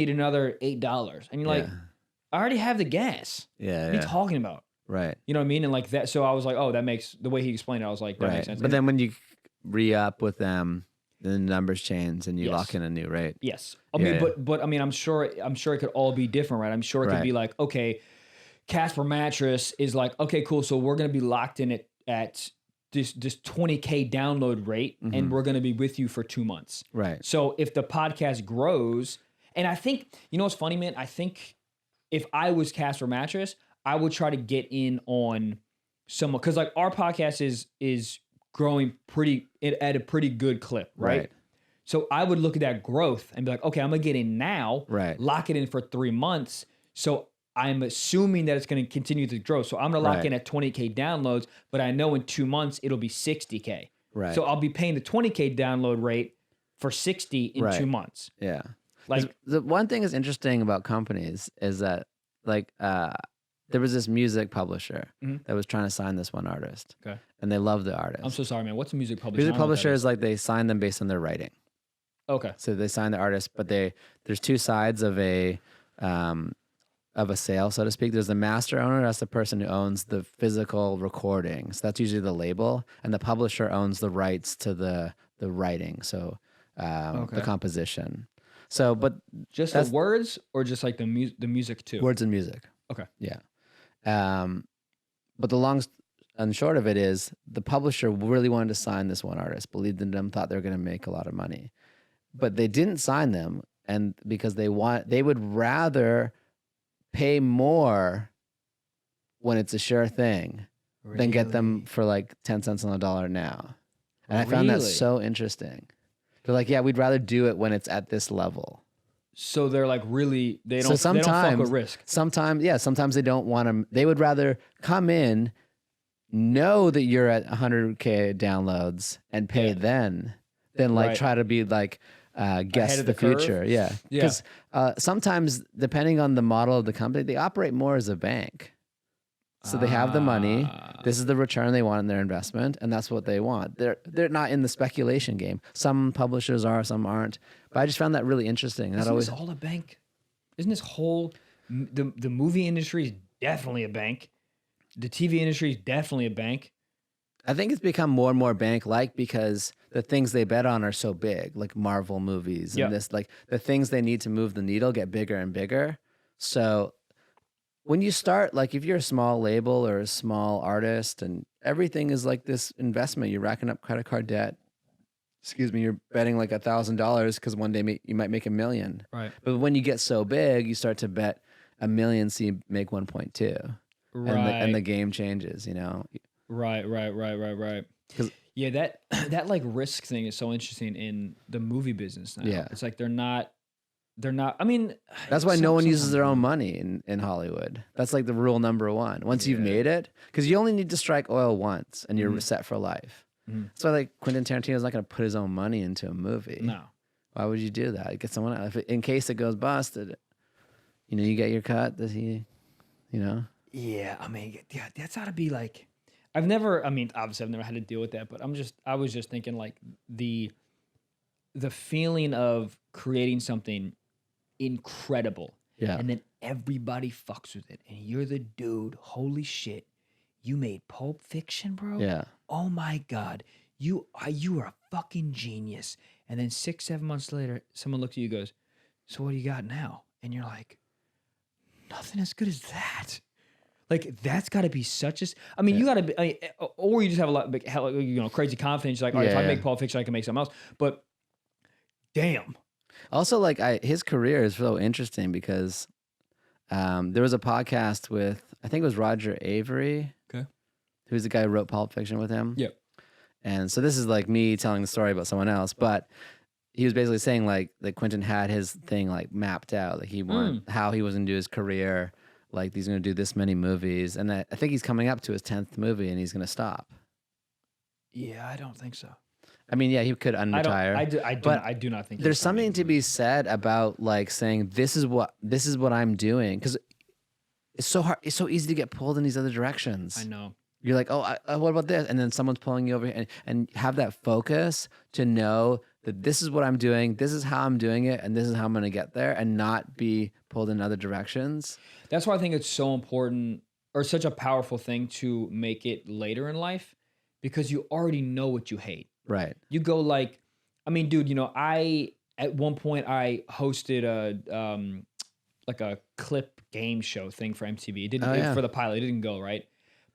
another $8, and you're like, I already have the gas. Yeah. What are you talking about? Right. You know what I mean? And like that, so I was like, oh, that makes, the way he explained it, I was like, that makes sense. But then when you re-up with them, the numbers change and you lock in a new rate. Yes. I mean, but I mean, I'm sure it could all be different, right? I'm sure it could be like, okay, Casper Mattress is like, okay, cool. So we're going to be locked in at this 20K download rate, and we're going to be with you for 2 months. Right. So if the podcast grows, and I think, you know what's funny, man? I think if I was Casper Mattress, I would try to get in on someone, because like our podcast is growing at a pretty good clip, right? So I would look at that growth and be like, okay, I'm gonna get in now, lock it in for 3 months. So I'm assuming that it's gonna continue to grow. So I'm gonna lock in at 20K downloads, but I know in 2 months it'll be 60K. Right. So I'll be paying the 20K download rate for 60 in 2 months. Yeah. Like the one thing is interesting about companies is that like there was this music publisher that was trying to sign this one artist. Okay. And they love the artist. I'm so sorry, man. What's a music publisher? Music publisher is like they sign them based on their writing. Okay. So they sign the artist, but there's two sides of a sale, so to speak. There's the master owner, that's the person who owns the physical recording. So that's usually the label, and the publisher owns the rights to the writing, so the composition. So, but just the words, or just like the music too? Words and music. Okay. Yeah. But the long and short of it is the publisher really wanted to sign this one artist, believed in them, thought they were going to make a lot of money, but they didn't sign them, and because they would rather pay more when it's a sure thing than get them for like 10 cents on the dollar now. And I found that so interesting. They're like, yeah, we'd rather do it when it's at this level. So they're like really, they don't fuck with risk. Sometimes they don't want to, they would rather come in, know that you're at 100K downloads and pay then than like try to be like, guess the future. Curve. Yeah. Because sometimes depending on the model of the company, they operate more as a bank. So they have the money. This is the return they want in their investment, and that's what they want. They're not in the speculation game. Some publishers are, some aren't. But I just found that really interesting. Isn't this all a bank? Isn't this whole the movie industry is definitely a bank? The TV industry is definitely a bank. I think it's become more and more bank-like because the things they bet on are so big, like Marvel movies and this. Like the things they need to move the needle get bigger and bigger. So when you start, like if you're a small label or a small artist and everything is like this investment, you're racking up credit card debt. You're betting like $1,000 because one day you might make $1 million. Right. But when you get so big, you start to bet $1 million, so you make 1.2. Right. And the game changes, you know? Right. Yeah, that like risk thing is so interesting in the movie business now. Yeah. It's like they're not, I mean, that's why no one uses their own money in Hollywood. That's like the rule number one. Once you've made it, because you only need to strike oil once and you're set for life. That's why like Quentin Tarantino's not going to put his own money into a movie. No. Why would you do that? Get someone else. In case it goes busted, you get your cut. Does he, Yeah, I mean, that's got to be like, I've never, I mean, obviously I've never had to deal with that, but I was just thinking like the feeling of creating something incredible. Yeah. And then everybody fucks with it. And you're the dude. Holy shit. You made Pulp Fiction, bro? Yeah. Oh my God. You are a fucking genius. And then 6-7 months later, someone looks at you and goes, so what do you got now? And you're like, nothing as good as that. Like, that's got to be such a... I mean, you got to be... or you just have a lot of crazy confidence. Like, all right, if I make Pulp Fiction, I can make something else. But damn. Also, like, his career is so interesting because there was a podcast with, I think it was Roger Avery. Okay. Who's the guy who wrote Pulp Fiction with him. Yep. And so this is like me telling the story about someone else, but he was basically saying like that Quentin had his thing like mapped out, like he wanted how he was going to do his career, like he's going to do this many movies, and I think he's coming up to his 10th movie, and he's going to stop. Yeah, I don't think so. I mean, yeah, he could unretire. I do not think there's something to be said about like saying this is what I'm doing, because it's so hard. It's so easy to get pulled in these other directions. I know. You're like, oh, what about this? And then someone's pulling you over here, and have that focus to know that this is what I'm doing, this is how I'm doing it, and this is how I'm going to get there, and not be pulled in other directions. That's why I think it's so important, or such a powerful thing, to make it later in life, because you already know what you hate. Right. You go like, I mean, dude, at one point I hosted a clip game show thing for MTV. It didn't for the pilot. It didn't go right.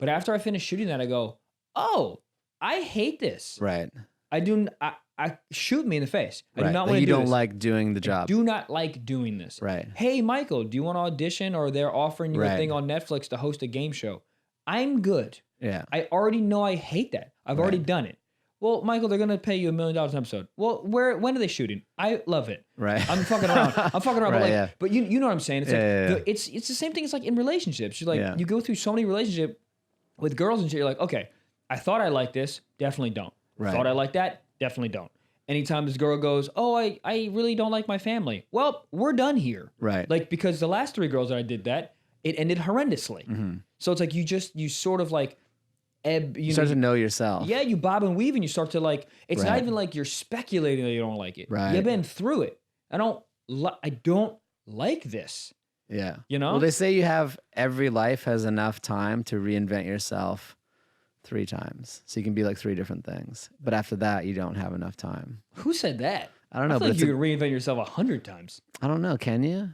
But after I finished shooting that, I go, oh, I hate this. Right. I shoot me in the face. I right. do not like want to do this. You don't this. like doing the job. I do not like doing this. Right. Hey, Michael, do you want to audition? Or they're offering you a thing on Netflix to host a game show. I'm good. Yeah. I already know I hate that. I've already done it. Well, Michael, they're going to pay you $1 million an episode. Well, when are they shooting? I love it. Right. I'm fucking around. Right, but you know what I'm saying? It's yeah. It's the same thing as like in relationships. You're like, you go through so many relationships with girls and shit. You're like, okay, I thought I liked this. Definitely don't. Right. Thought I liked that. Definitely don't. Anytime this girl goes, oh, I really don't like my family. Well, we're done here. Right. Like, because the last 3 girls that I did that, it ended horrendously. Mm-hmm. So it's like you sort of like you start to know yourself. Yeah, you bob and weave, and you start to like. It's not even like you're speculating that you don't like it. Right. You've been through it. I don't like this. Yeah. You know. Well, they say you have every life has enough time to reinvent yourself 3 times, so you can be like 3 different things. But after that, you don't have enough time. Who said that? I don't know. I but think you could reinvent yourself 100 times. I don't know. Can you?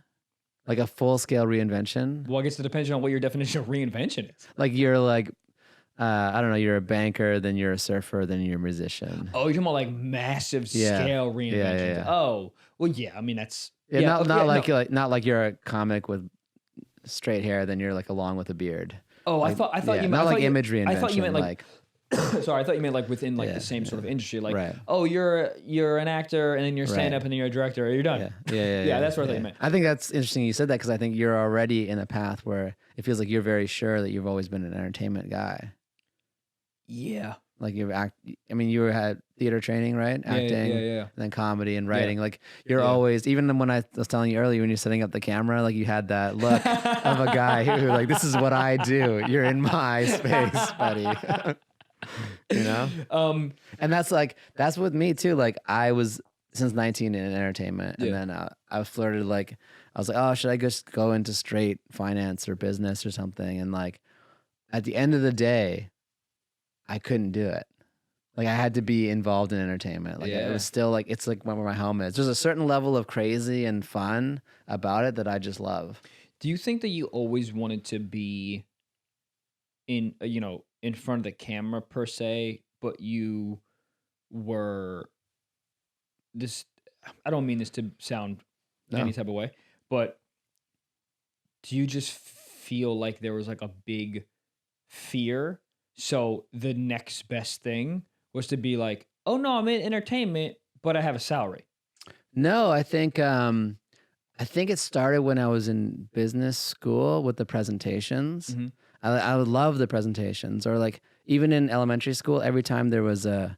Like a full scale reinvention? Well, I guess it depends on what your definition of reinvention is. Like you're like. I don't know, you're a banker, then you're a surfer, then you're a musician. Oh, you're talking about like massive scale reinventions. Yeah. Oh, well, yeah. I mean, that's not like you're a comic with straight hair, then you're like along with a beard. Oh, like, I thought you meant not like image reinvention. I thought you meant like sorry, I thought you meant like within like the same sort of industry. Like, oh, you're an actor, and then you're stand up, and then you're a director. You're done. Yeah. That's what I thought you meant. I think that's interesting you said that, because I think you're already in a path where it feels like you're very sure that you've always been an entertainment guy. Yeah. Like you had theater training, right? Acting, and then comedy and writing. Like you're always, even when I was telling you earlier, when you're setting up the camera, like you had that look of a guy who like, this is what I do. You're in my space, buddy. You know? And that's with me too. Like I was since 19 in entertainment, and then I was flirted. Like I was like, oh, should I just go into straight finance or business or something? And like at the end of the day, I couldn't do it. Like I had to be involved in entertainment. Like it was still like, it's like where my home is. There's a certain level of crazy and fun about it that I just love. Do you think that you always wanted to be in front of the camera per se, but you were this, I don't mean this to sound any type of way, but do you just feel like there was like a big fear? So the next best thing was to be like, oh no, I'm in entertainment, but I have a salary. No, I think it started when I was in business school with the presentations. Mm-hmm. I would love the presentations, or like even in elementary school, every time there was a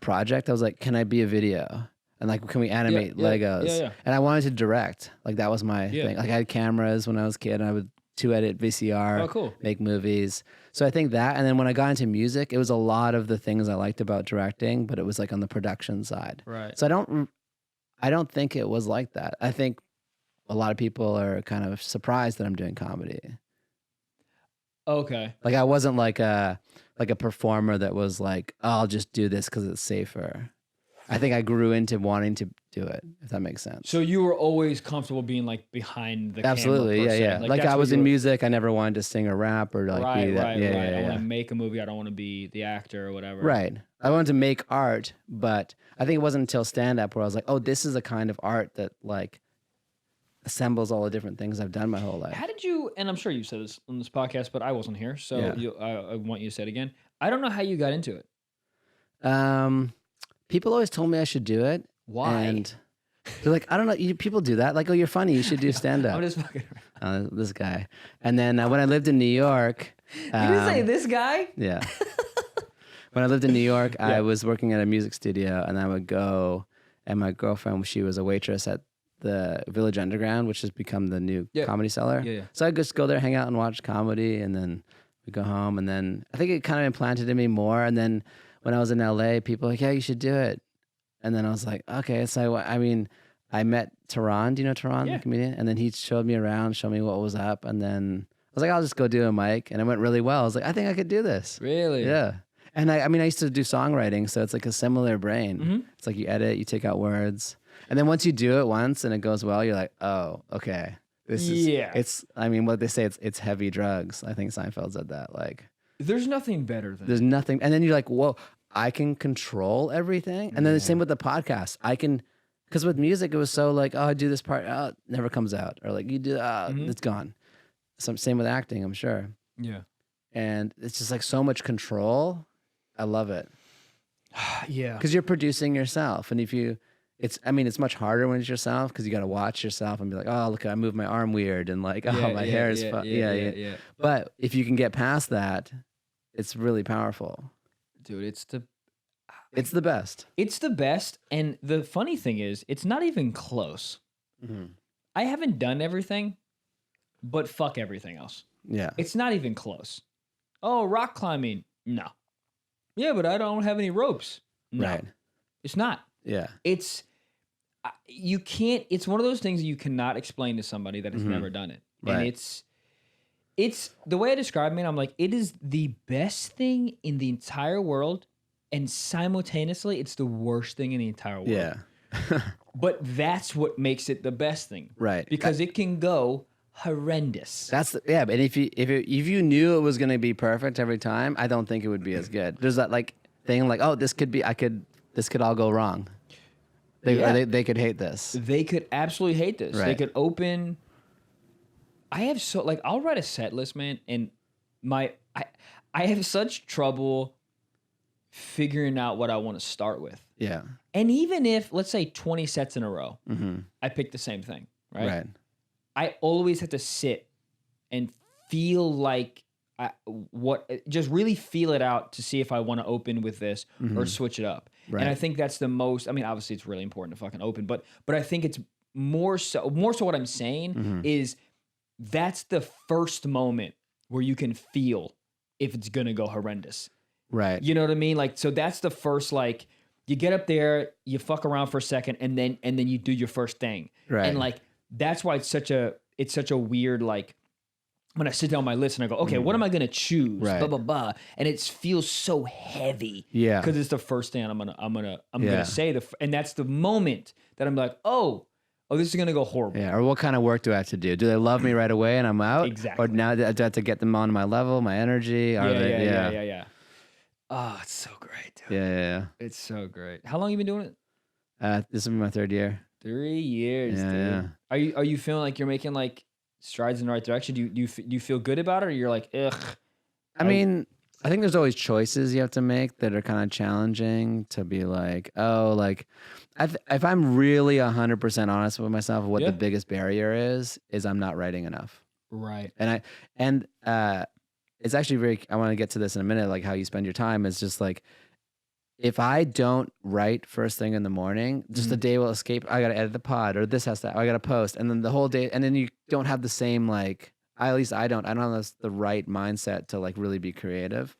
project, I was like, can I be a video? And like, can we animate Legos? Yeah. And I wanted to direct. Like that was my thing. Like I had cameras when I was a kid, and I would to edit VCR, Oh, cool. make movies. So I think that, and then when I got into music, it was a lot of the things I liked about directing, but it was like on the production side. Right. So I don't think it was like that. I think a lot of people are kind of surprised that I'm doing comedy. Okay. Like I wasn't like a performer that was like, oh, I'll just do this because it's safer. I think I grew into wanting to do it, if that makes sense. So you were always comfortable being like behind the Absolutely, camera. yeah, yeah. Like that's I what was you in were- music. I never wanted to sing or rap or like Right, be that. right, yeah, right. yeah, I want yeah. to make a movie. I don't want to be the actor or whatever. Right. I wanted to make art, but I think it wasn't until stand up where I was like, oh, this is a kind of art that like assembles all the different things I've done my whole life. How did you? And I'm sure you said this on this podcast, but I wasn't here, so Yeah. I want you to say it again. I don't know how you got into it. People always told me I should do it. Why? And they're like, I don't know. People do that. Like, oh, you're funny. You should do stand I'm up. just fucking. This guy. And then when I lived in New York, You didn't say this guy. yeah. When I lived in New York, I was working at a music studio, and I would go, and my girlfriend, she was a waitress at the Village Underground, which has become the new Comedy Cellar. Yeah, yeah. So I'd just go there, hang out, and watch comedy, and then we'd go home. And then I think it kind of implanted in me more. And then when I was in LA, people were like, yeah, you should do it. And then I was like, okay. So I mean, I met Tehran. Do you know Tehran, the comedian? And then he showed me around, showed me what was up. And then I was like, I'll just go do a mic. And it went really well. I was like, I think I could do this. Really? Yeah. And I mean, I used to do songwriting, so it's like a similar brain. Mm-hmm. It's like you edit, you take out words. And then once you do it once and it goes well, you're like, oh, okay. It's, I mean, what they say, it's heavy drugs. I think Seinfeld said that. Like, There's nothing better than. there's nothing. And then you're like, whoa, I can control everything. And then the same with the podcast. Because with music, it was so like, oh, I do this part, oh, it never comes out. Or like, you do, it's gone. Same with acting, I'm sure. Yeah. And it's just like so much control. I love it. Yeah. Because you're producing yourself. And it's much harder when it's yourself because you got to watch yourself and be like, oh, look, I moved my arm weird. And like, oh, my hair is fun. Yeah. But if you can get past that, it's really powerful. Dude, it's the best. It's the best. And the funny thing is, it's not even close. Mm-hmm. I haven't done everything, but fuck everything else. Yeah. It's not even close. Oh, rock climbing. No. Yeah, but I don't have any ropes. No. Right. It's not. Yeah. You can't, it's one of those things you cannot explain to somebody that has never done it. Right. And it's the way I describe it, I'm like, it is the best thing in the entire world. And simultaneously, it's the worst thing in the entire world. Yeah. But that's what makes it the best thing. Right. Because it can go horrendous. But if you knew it was going to be perfect every time, I don't think it would be as good. There's that like thing like, oh, this could all go wrong. They could hate this. They could absolutely hate this. Right. They could open. I'll write a set list, man, and I have such trouble figuring out what I want to start with. Yeah. And even if, let's say, 20 sets in a row, Mm-hmm. I pick the same thing, right? Right. I always have to sit and feel like just really feel it out to see if I want to open with this or switch it up. Right. And I think that's the most. I mean, obviously, it's really important to fucking open, but I think it's more so what I'm saying is that's the first moment where you can feel if it's gonna go horrendous. Right. You know what I mean? Like, so that's the first, like, you get up there, you fuck around for a second, and then you do your first thing. Right. And like, that's why it's such a weird, like, when I sit down on my list and I go, okay, what am I gonna choose? Right. Blah blah blah, and it feels so heavy. Yeah. Because it's the first thing I'm gonna say. And that's the moment that I'm like, oh, this is gonna go horrible. Yeah. Or what kind of work do I have to do? Do they love me right away and I'm out? Exactly. Or now do I have to get them on my level, my energy? Yeah. Oh, it's so great, dude. Yeah. It's so great. How long you been doing it? This will be my 3rd year. 3 years, Yeah, dude. yeah. Are you feeling like you're making like strides in the right direction? Do you feel good about it, or you're like, ugh? I mean, I think there's always choices you have to make that are kind of challenging to be like, oh, like if I'm really 100% honest with myself, what the biggest barrier is I'm not writing enough. Right. And it's actually I want to get to this in a minute, like how you spend your time is just like, if I don't write first thing in the morning, just the day will escape. I got to edit the pod or I got to post. And then the whole day, and then you don't have the same like at least I don't have the right mindset to like really be creative.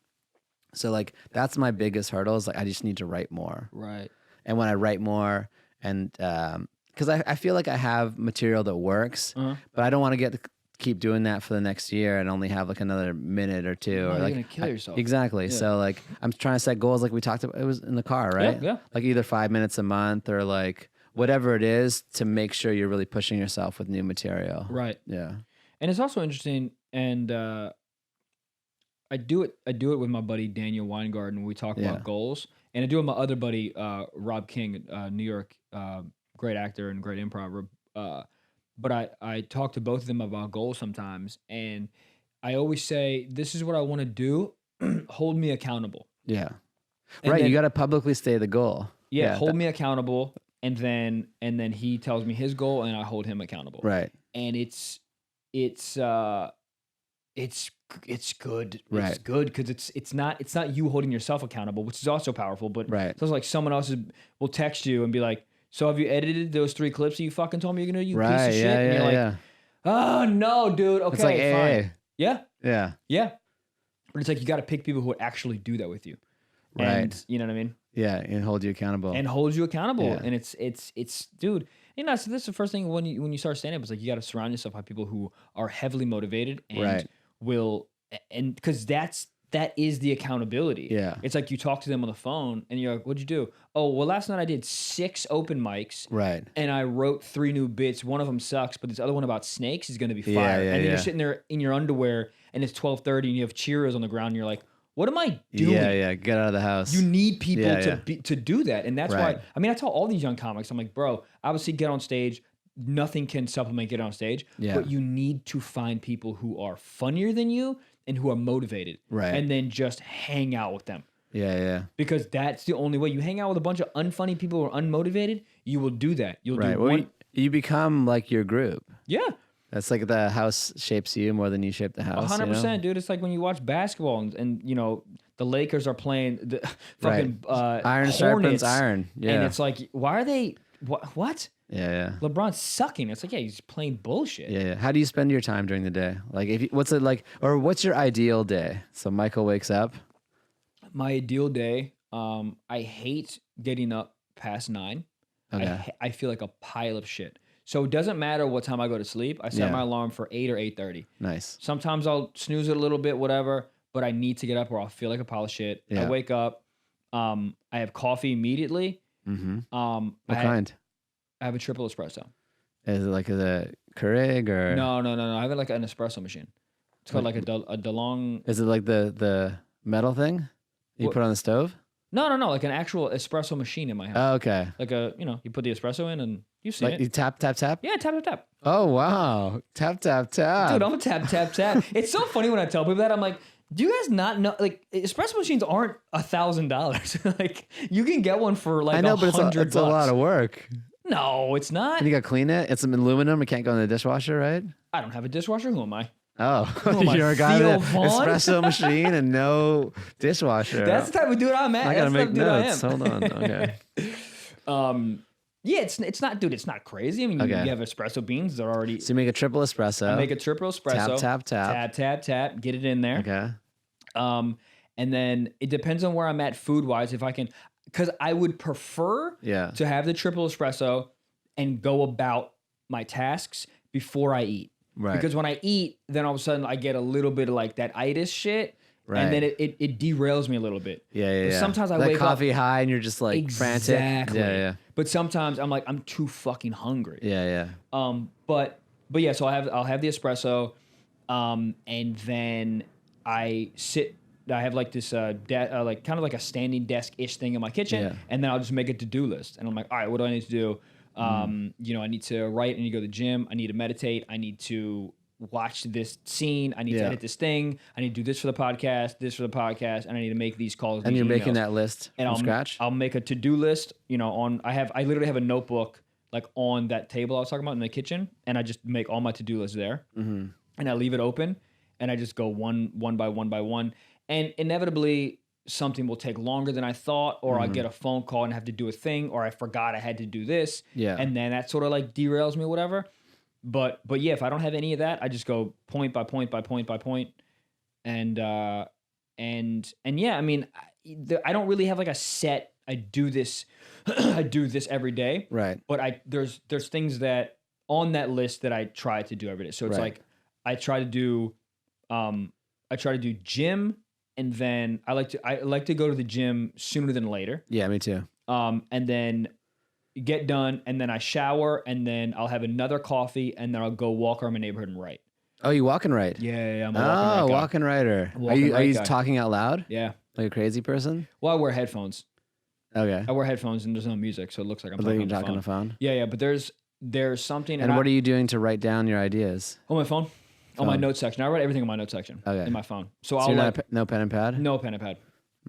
So like that's my biggest hurdle is like I just need to write more. Right. And when I write more and because I feel like I have material that works, but I don't want to keep doing that for the next year and only have like another minute or two, or you're like gonna kill yourself. Exactly. Yeah. So like I'm trying to set goals like we talked about. It was in the car, right? Yeah. Like either 5 minutes a month or like whatever it is to make sure you're really pushing yourself with new material. Right. Yeah. And it's also interesting, and I do it with my buddy Daniel Weingarten when we talk about goals, and I do it with my other buddy Rob King, New York, great actor and great improver. But I talk to both of them about goals sometimes, and I always say, "This is what I want to do. Hold me accountable." Yeah. And right. then- You got to publicly state the goal. Yeah, hold me accountable, and then he tells me his goal, and I hold him accountable. Right. And it's good. It's good because it's not you holding yourself accountable, which is also powerful. But it's also like someone else will text you and be like, "So have you edited those 3 clips that you fucking told me you're gonna do? You piece of shit." And you're like, "Oh no, dude. Okay, it's like, fine. hey. Yeah. But it's like you got to pick people who would actually do that with you, Right. And you know what I mean? Yeah, and hold you accountable. And hold you accountable. Yeah. And it's dude. You know, so this is the first thing when you start stand up. It's like you got to surround yourself by people who are heavily motivated and will, and because that is the accountability. Yeah. It's like you talk to them on the phone and you're like, "What'd you do?" "Oh, well, last night I did 6 open mics. Right. And I wrote 3 new bits. One of them sucks, but this other one about snakes is going to be fire." Yeah, and then you're sitting there in your underwear and it's 12:30 and you have Cheerios on the ground and you're like, "What am I doing?" Yeah. Get out of the house. You need people to do that. And that's Right. why, I mean, I tell all these young comics, I'm like, bro, obviously get on stage. Nothing can supplement get on stage. Yeah. But you need to find people who are funnier than you and who are motivated. Right. And then just hang out with them. Yeah. Because that's the only way. You hang out with a bunch of unfunny people who are unmotivated, you will do that. You'll do Well, one. you become like your group. Yeah. That's like the house shapes you more than you shape the house. 100%, dude. It's like when you watch basketball and you know, the Lakers are playing the fucking iron Hornets, sharpens iron. Yeah. And it's like, why are they, what? Yeah. LeBron's sucking. It's like, yeah, he's playing bullshit. Yeah. How do you spend your time during the day? Like, what's it like, or what's your ideal day? So Michael wakes up. My ideal day, I hate getting up past 9. Okay. I feel like a pile of shit. So it doesn't matter what time I go to sleep. I set my alarm for 8 or 8:30. Nice. Sometimes I'll snooze it a little bit, whatever, but I need to get up or I'll feel like a pile of shit. Yeah. I wake up. I have coffee immediately. Mm-hmm. What kind? I have a triple espresso. Is it like a Keurig or? No. I have it like an espresso machine. It's called like a DeLong. Is it like the metal thing you put on the stove? No. Like an actual espresso machine in my house. Oh, okay. Like you put the espresso in and you've seen Like it. you tap. Yeah, tap. Oh wow, tap. Dude, I'm a tap. It's so funny when I tell people that. I'm like, do you guys not know? Like, espresso machines aren't $1,000. Like, you can get one for like I know, but it's a lot of work. No, it's not. And you got to clean it. It's some aluminum. It can't go in the dishwasher, right? I don't have a dishwasher. Who am I? Oh, am I, you're a guy Theo with an Vaughn? espresso machine and no dishwasher. That's the type of dude I'm at. I gotta That's make the type notes. of dude I am. Hold on. Okay. Yeah, it's not, dude. It's not crazy. I mean, you have espresso beans. They're already. So you make a triple espresso. I make a triple espresso. Tap. Get it in there. Okay. And then it depends on where I'm at food wise. If I can, because I would prefer to have the triple espresso and go about my tasks before I eat. Right. Because when I eat, then all of a sudden I get a little bit of like that itis shit. Right. And then it derails me a little bit. Yeah. Sometimes I that wake coffee up high and you're just like frantic. Yeah. But sometimes I'm like, I'm too fucking hungry. Yeah. But yeah, so I'll have the espresso, and then I have like this like kind of like a standing desk-ish thing in my kitchen, and then I'll just make a to-do list. And I'm like, all right, what do I need to do? You know, I need to write, I need to go to the gym, I need to meditate, I need to watch this scene, I need to edit this thing, I need to do this for the podcast, and I need to make these calls. And these you're making emails. that list from scratch? I'll make a to-do list, you know, I literally have a notebook like on that table I was talking about in the kitchen, and I just make all my to-do lists there. Mm-hmm. And I leave it open, and I just go one by one. And inevitably, something will take longer than I thought, or I get a phone call and have to do a thing, or I forgot I had to do this. Yeah. And then that sort of like derails me or whatever. But yeah, if I don't have any of that, I just go point by point by point by point, and yeah, I mean, I don't really have like a set. I do this, I do this every day. Right. But there's things that on that list that I try to do every day. So it's like I try to do gym, and then I like to go to the gym sooner than later. Yeah, me too. And then get done, and then I shower, and then I'll have another coffee, and then I'll go walk around my neighborhood and write. Oh, you walk and write? Yeah, I'm a walk and write guy. Walk and writer. Are you talking out loud? Yeah. Like a crazy person? Well, I wear headphones. Okay. I wear headphones and there's no music, so it looks like I'm talking on the phone. Yeah, but there's something. And what are you doing to write down your ideas? On my phone. On my notes section. I write everything on my notes section in my phone. So I'll no pen and pad? No pen and pad.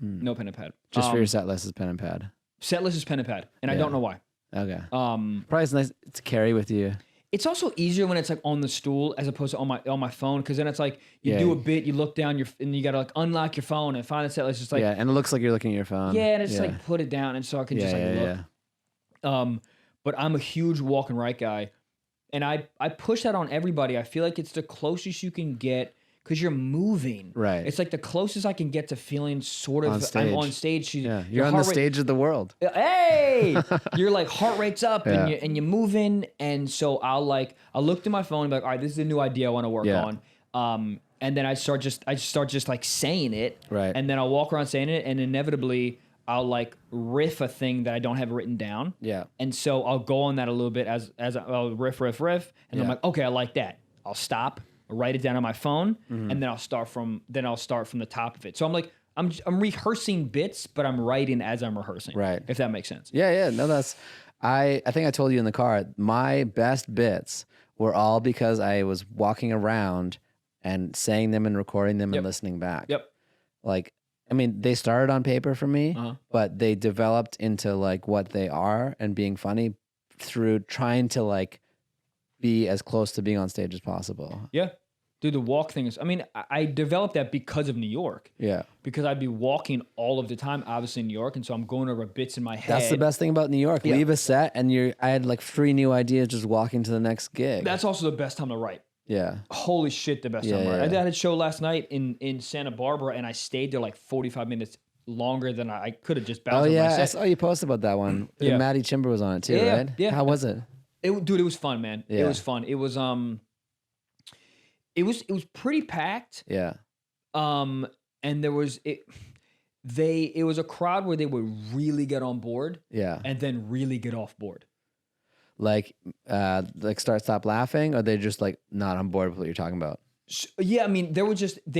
No pen and pad. Just for your set list is pen and pad. Set list is pen and pad, and I don't know why. Okay. Probably it's nice to carry with you. It's also easier when it's like on the stool as opposed to on my phone, because then it's like you do a bit, you look down, and you gotta like unlock your phone and find the set list. Just like and it looks like you're looking at your phone. Yeah, and it's like put it down, and so I can just look. But I'm a huge walk and write guy, and I push that on everybody. I feel like it's the closest you can get because you're moving. Right. It's like the closest I can get to feeling sort of I'm on stage. You're on the stage of the world. Hey, your like heart rate's up and you're moving, and so I'll look through my phone and be like, all right, this is a new idea I want to work on. And then I start just like saying it. Right. And then I'll walk around saying it, and inevitably I'll like riff a thing that I don't have written down. Yeah. And so I'll go on that a little bit as I'll riff, and I'm like, okay, I like that. I'll stop, write it down on my phone, and then I'll start from the top of it. So I'm like, I'm rehearsing bits, but I'm writing as I'm rehearsing. Right. If that makes sense. Yeah. No, I think I told you in the car, my best bits were all because I was walking around and saying them and recording them and listening back. Yep. Like, I mean, they started on paper for me, but they developed into like what they are and being funny through trying to like be as close to being on stage as possible. Yeah. Dude, the walk thing is, I mean, I developed that because of New York. Yeah. Because I'd be walking all of the time, obviously in New York. And so I'm going over bits in my head. That's the best thing about New York. Yeah. Leave a set and I had like 3 new ideas just walking to the next gig. That's also the best time to write. Yeah. Holy shit, the best time to write. I had a show last night in Santa Barbara, and I stayed there like 45 minutes longer than I could have just bounced. Oh, yeah. I saw you posted about that one. Yeah. Maddie Chimber was on it too, right? Yeah. How was it? Dude, it was fun, man. Yeah. It was fun. It was pretty packed. Yeah. And there was it was a crowd where they would really get on board. Yeah. And then really get off board. Like start, stop laughing, or they just like not on board with what you're talking about? Yeah, I mean, they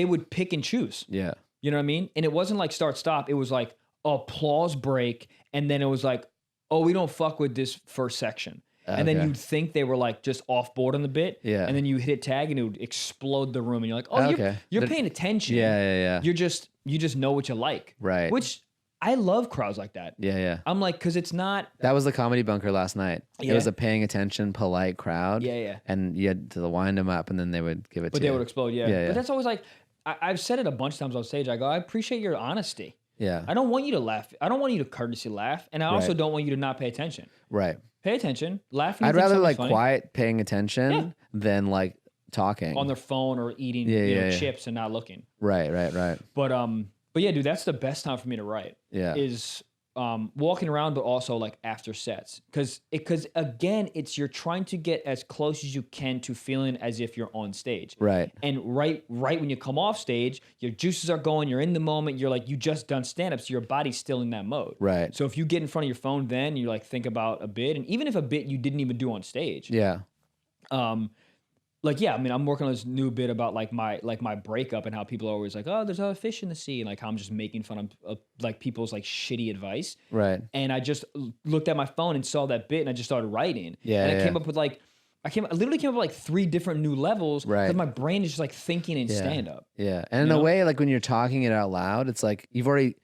would pick and choose. Yeah. You know what I mean? And it wasn't like start, stop. It was like applause break. And then it was like, oh, we don't fuck with this first section. And then you'd think they were like just off board on the bit. Yeah. And then you hit tag and it would explode the room. And you're like, oh, you're paying attention. Yeah. You just know what you like. Right. Which I love crowds like that. Yeah. I'm like, because it's not. That was the Comedy Bunker last night. Yeah. It was a paying attention, polite crowd. Yeah. And you had to wind them up and then they would give it to you. But they would explode, yeah. But that's always like, I've said it a bunch of times on stage. I go, I appreciate your honesty. Yeah. I don't want you to laugh. I don't want you to courtesy laugh. And I also don't want you to not pay attention. Right. Pay attention. Laugh. I'd rather like funny. Quiet paying attention than like talking. On their phone or eating chips and not looking. Right. But yeah, dude, that's the best time for me to write. Yeah. Is walking around, but also like after sets. Because again, you're trying to get as close as you can to feeling as if you're on stage. Right. And right when you come off stage, your juices are going, you're in the moment, you're like, you just done stand-up, so your body's still in that mode. Right. So if you get in front of your phone then, you like think about a bit, and even if a bit you didn't even do on stage. Yeah. I mean, I'm working on this new bit about like my breakup and how people are always like, oh, there's a fish in the sea, and like how I'm just making fun of like people's like shitty advice. Right. And I just looked at my phone and saw that bit, and I just started writing. Yeah. And I came up with I literally came up with like 3 different new levels. Right. Because my brain is just like thinking in stand up. Yeah. And in a way, like when you're talking it out loud, it's like you've already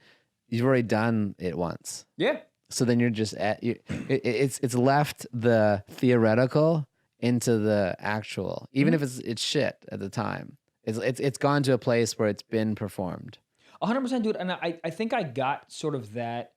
done it once. Yeah. So then you're just it's left the theoretical into the actual, even if it's shit at the time. It's gone to a place where it's been performed. 100%, dude. And I think I got sort of that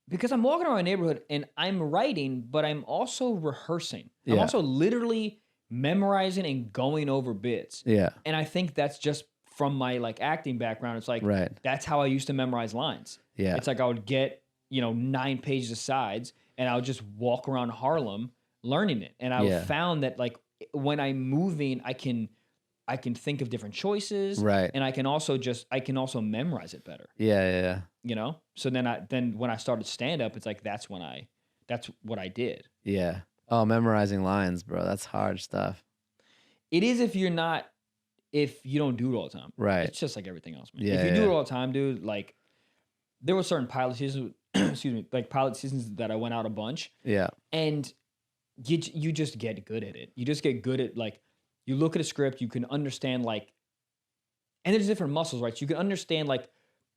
because I'm walking around my neighborhood and I'm writing, but I'm also rehearsing. I'm Yeah. also literally memorizing and going over bits. Yeah. And I think that's just from my like acting background. It's like, Right. that's how I used to memorize lines. Yeah. It's like I would get, 9 pages of sides and I would just walk around Harlem learning it. And I found that like when I'm moving, I can think of different choices. Right. And I can also memorize it better. Yeah. So then when I started stand up, it's like that's what I did. Yeah. Oh, memorizing lines, bro. That's hard stuff. It is if you don't do it all the time. Right. It's just like everything else, man. Yeah, If you do it all the time, dude, like there were certain pilot seasons, like pilot seasons that I went out a bunch. Yeah. And you just get good at it. You just get good at like, you look at a script, you can understand like, and there's different muscles, right? So you can understand like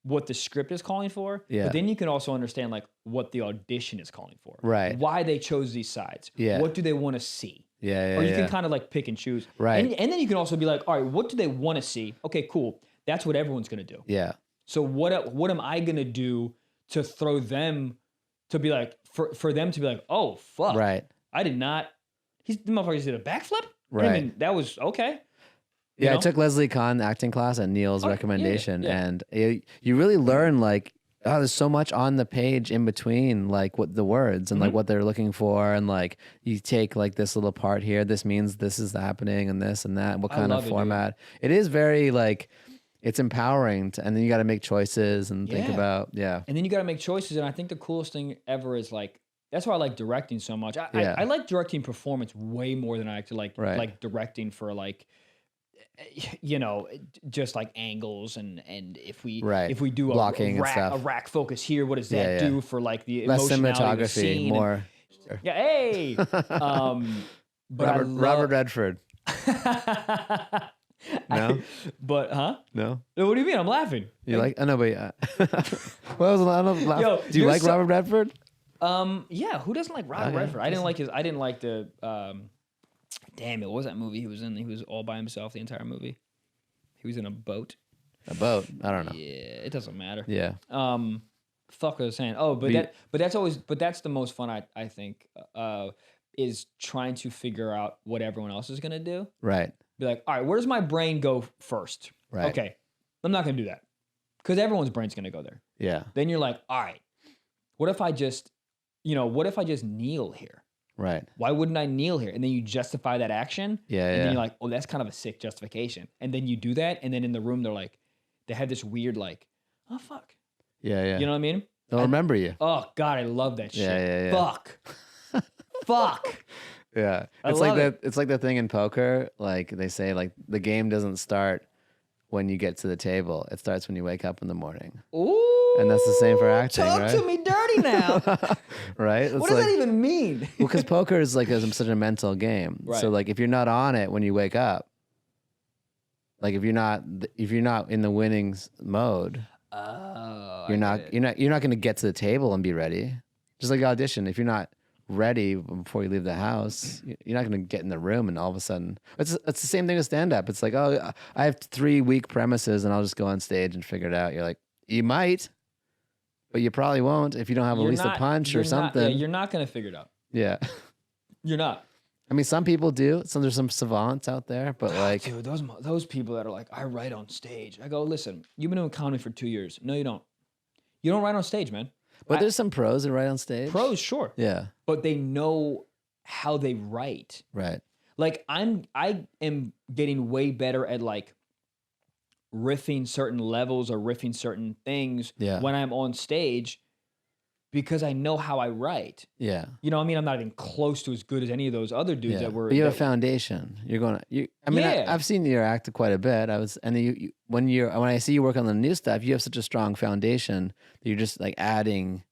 what the script is calling for, but then you can also understand like what the audition is calling for. Right. Why they chose these sides. Yeah. What do they want to see? Yeah. Or you can kind of like pick and choose. Right. And then you can also be like, all right, what do they want to see? Okay, cool. That's what everyone's going to do. Yeah. So what am I going to do to throw them to be like, for them to be like, oh, fuck. Right. I did not, the motherfucker did a backflip? Right. I mean, that was okay. Yeah, I took Leslie Kahn acting class at Neil's recommendation, and you really learn like, oh, there's so much on the page in between, like what the words and like what they're looking for, and like you take like this little part here. This means this is happening, and this and that. What kind of format? It is very like, it's empowering, and then you got to make choices and think about And then you got to make choices, and I think the coolest thing ever is like. That's why I like directing so much. I like directing performance way more than I actually like directing for like, just like angles and if we do blocking a rack focus here, what does that do for like the less emotionality cinematography, of the scene? more. But Robert Redford. No, no. No. What do you mean? I'm laughing. You like? I know, but well, I don't laugh. Yo, do you like Robert Redford? Yeah, who doesn't like Robert Redford? I didn't like the damn it, what was that movie he was in? He was all by himself the entire movie. He was in a boat. A boat? I don't know. Yeah, it doesn't matter. Yeah. Fuck what I was saying. Oh, but that's the most fun I think is trying to figure out what everyone else is gonna do. Right. Be like, all right, where does my brain go first? Right. Okay, I'm not gonna do that. Because everyone's brain's gonna go there. Yeah. Then you're like, all right, what if I just kneel here? Right. Why wouldn't I kneel here? And then you justify that action. Yeah. And then you're like, oh, that's kind of a sick justification. And then you do that. And then in the room, they have this weird like, oh, fuck. Yeah. You know what I mean? They'll remember you. Oh, God, I love that shit. Yeah. Fuck. Fuck. Yeah. It's like that. It's like the thing in poker. Like they say, like the game doesn't start when you get to the table. It starts when you wake up in the morning. Ooh. And that's the same for acting, Talk right? to me dirty now. Right? What does that even mean? Well, because poker is like such a mental game. Right. So like if you're not on it when you wake up, like if you're not in the winnings mode, you're not going to get to the table and be ready. Just like audition, if you're not ready before you leave the house, you're not going to get in the room and all of a sudden it's the same thing with stand up. It's like, oh, I have 3 weak premises and I'll just go on stage and figure it out. You're like, you might, but you probably won't if you don't have at least a punch or something. You're not going to figure it out. Yeah. You're not. I mean, some people do. There's some savants out there, but like, dude, those people that are like, I write on stage. I go, listen, you've been doing comedy for 2 years. No, you don't. You don't write on stage, man. But there's some pros that write on stage. Pros, sure. Yeah. But they know how they write. Right. Like I am getting way better at like riffing certain levels or riffing certain things when I'm on stage because I know how I write. Yeah. You know what I mean? I'm not even close to as good as any of those other dudes that were. But you have a foundation. I've seen you act quite a bit. When I see you work on the new stuff, you have such a strong foundation that you're just like adding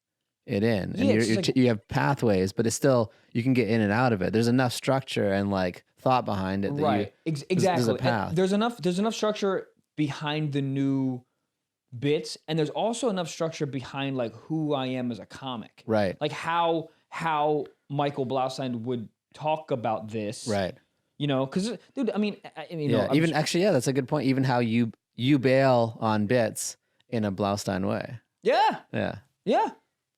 it in, and you have pathways, but it's still, you can get in and out of it. There's enough structure and like thought behind it. Right. Exactly. There's a path. There's enough structure behind the new bits, and there's also enough structure behind like who I am as a comic. Right. Like how Michael Blaustein would talk about this. Right. You know, because dude, I mean, that's a good point. Even how you bail on bits in a Blaustein way. Yeah. Yeah. Yeah.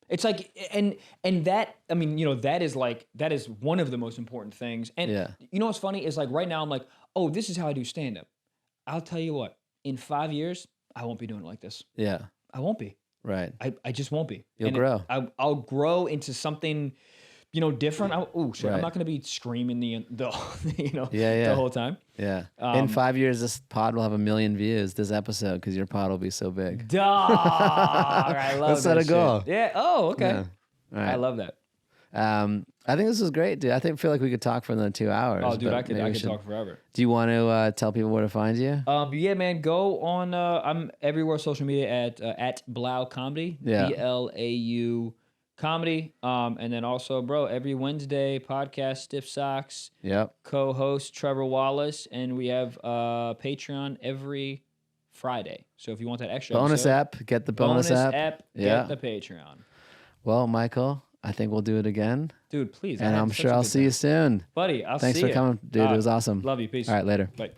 It's like, and that, I mean, that is one of the most important things. And you know what's funny is like right now I'm like, oh, this is how I do stand up. I'll tell you what, in 5 years, I won't be doing it like this. Yeah. I won't be. Right. I just won't be. You'll grow. I'll grow into something, different. Right. I'm not going to be screaming the whole time. Yeah. In 5 years, this pod will have 1 million views, this episode, because your pod will be so big. Dog. I love Let's set a goal. Yeah. Oh, okay. Yeah. All right. I love that. I think this was great, dude. I feel like we could talk for another 2 hours. Oh, dude, I could talk forever. Do you want to tell people where to find you? Yeah, man. Go on. I'm everywhere social media at Blau Comedy. Yeah. BLAU Comedy. And then also, bro, every Wednesday podcast Stiff Socks. Yep. Co-host Trevor Wallace, and we have Patreon every Friday. So if you want that extra bonus episode, app, get the bonus app. Get the Patreon. Well, Michael, I think we'll do it again. Dude, please. And I'm sure I'll see you soon. Buddy, Thanks for coming, dude. It was awesome. Love you. Peace. All right, later. Bye.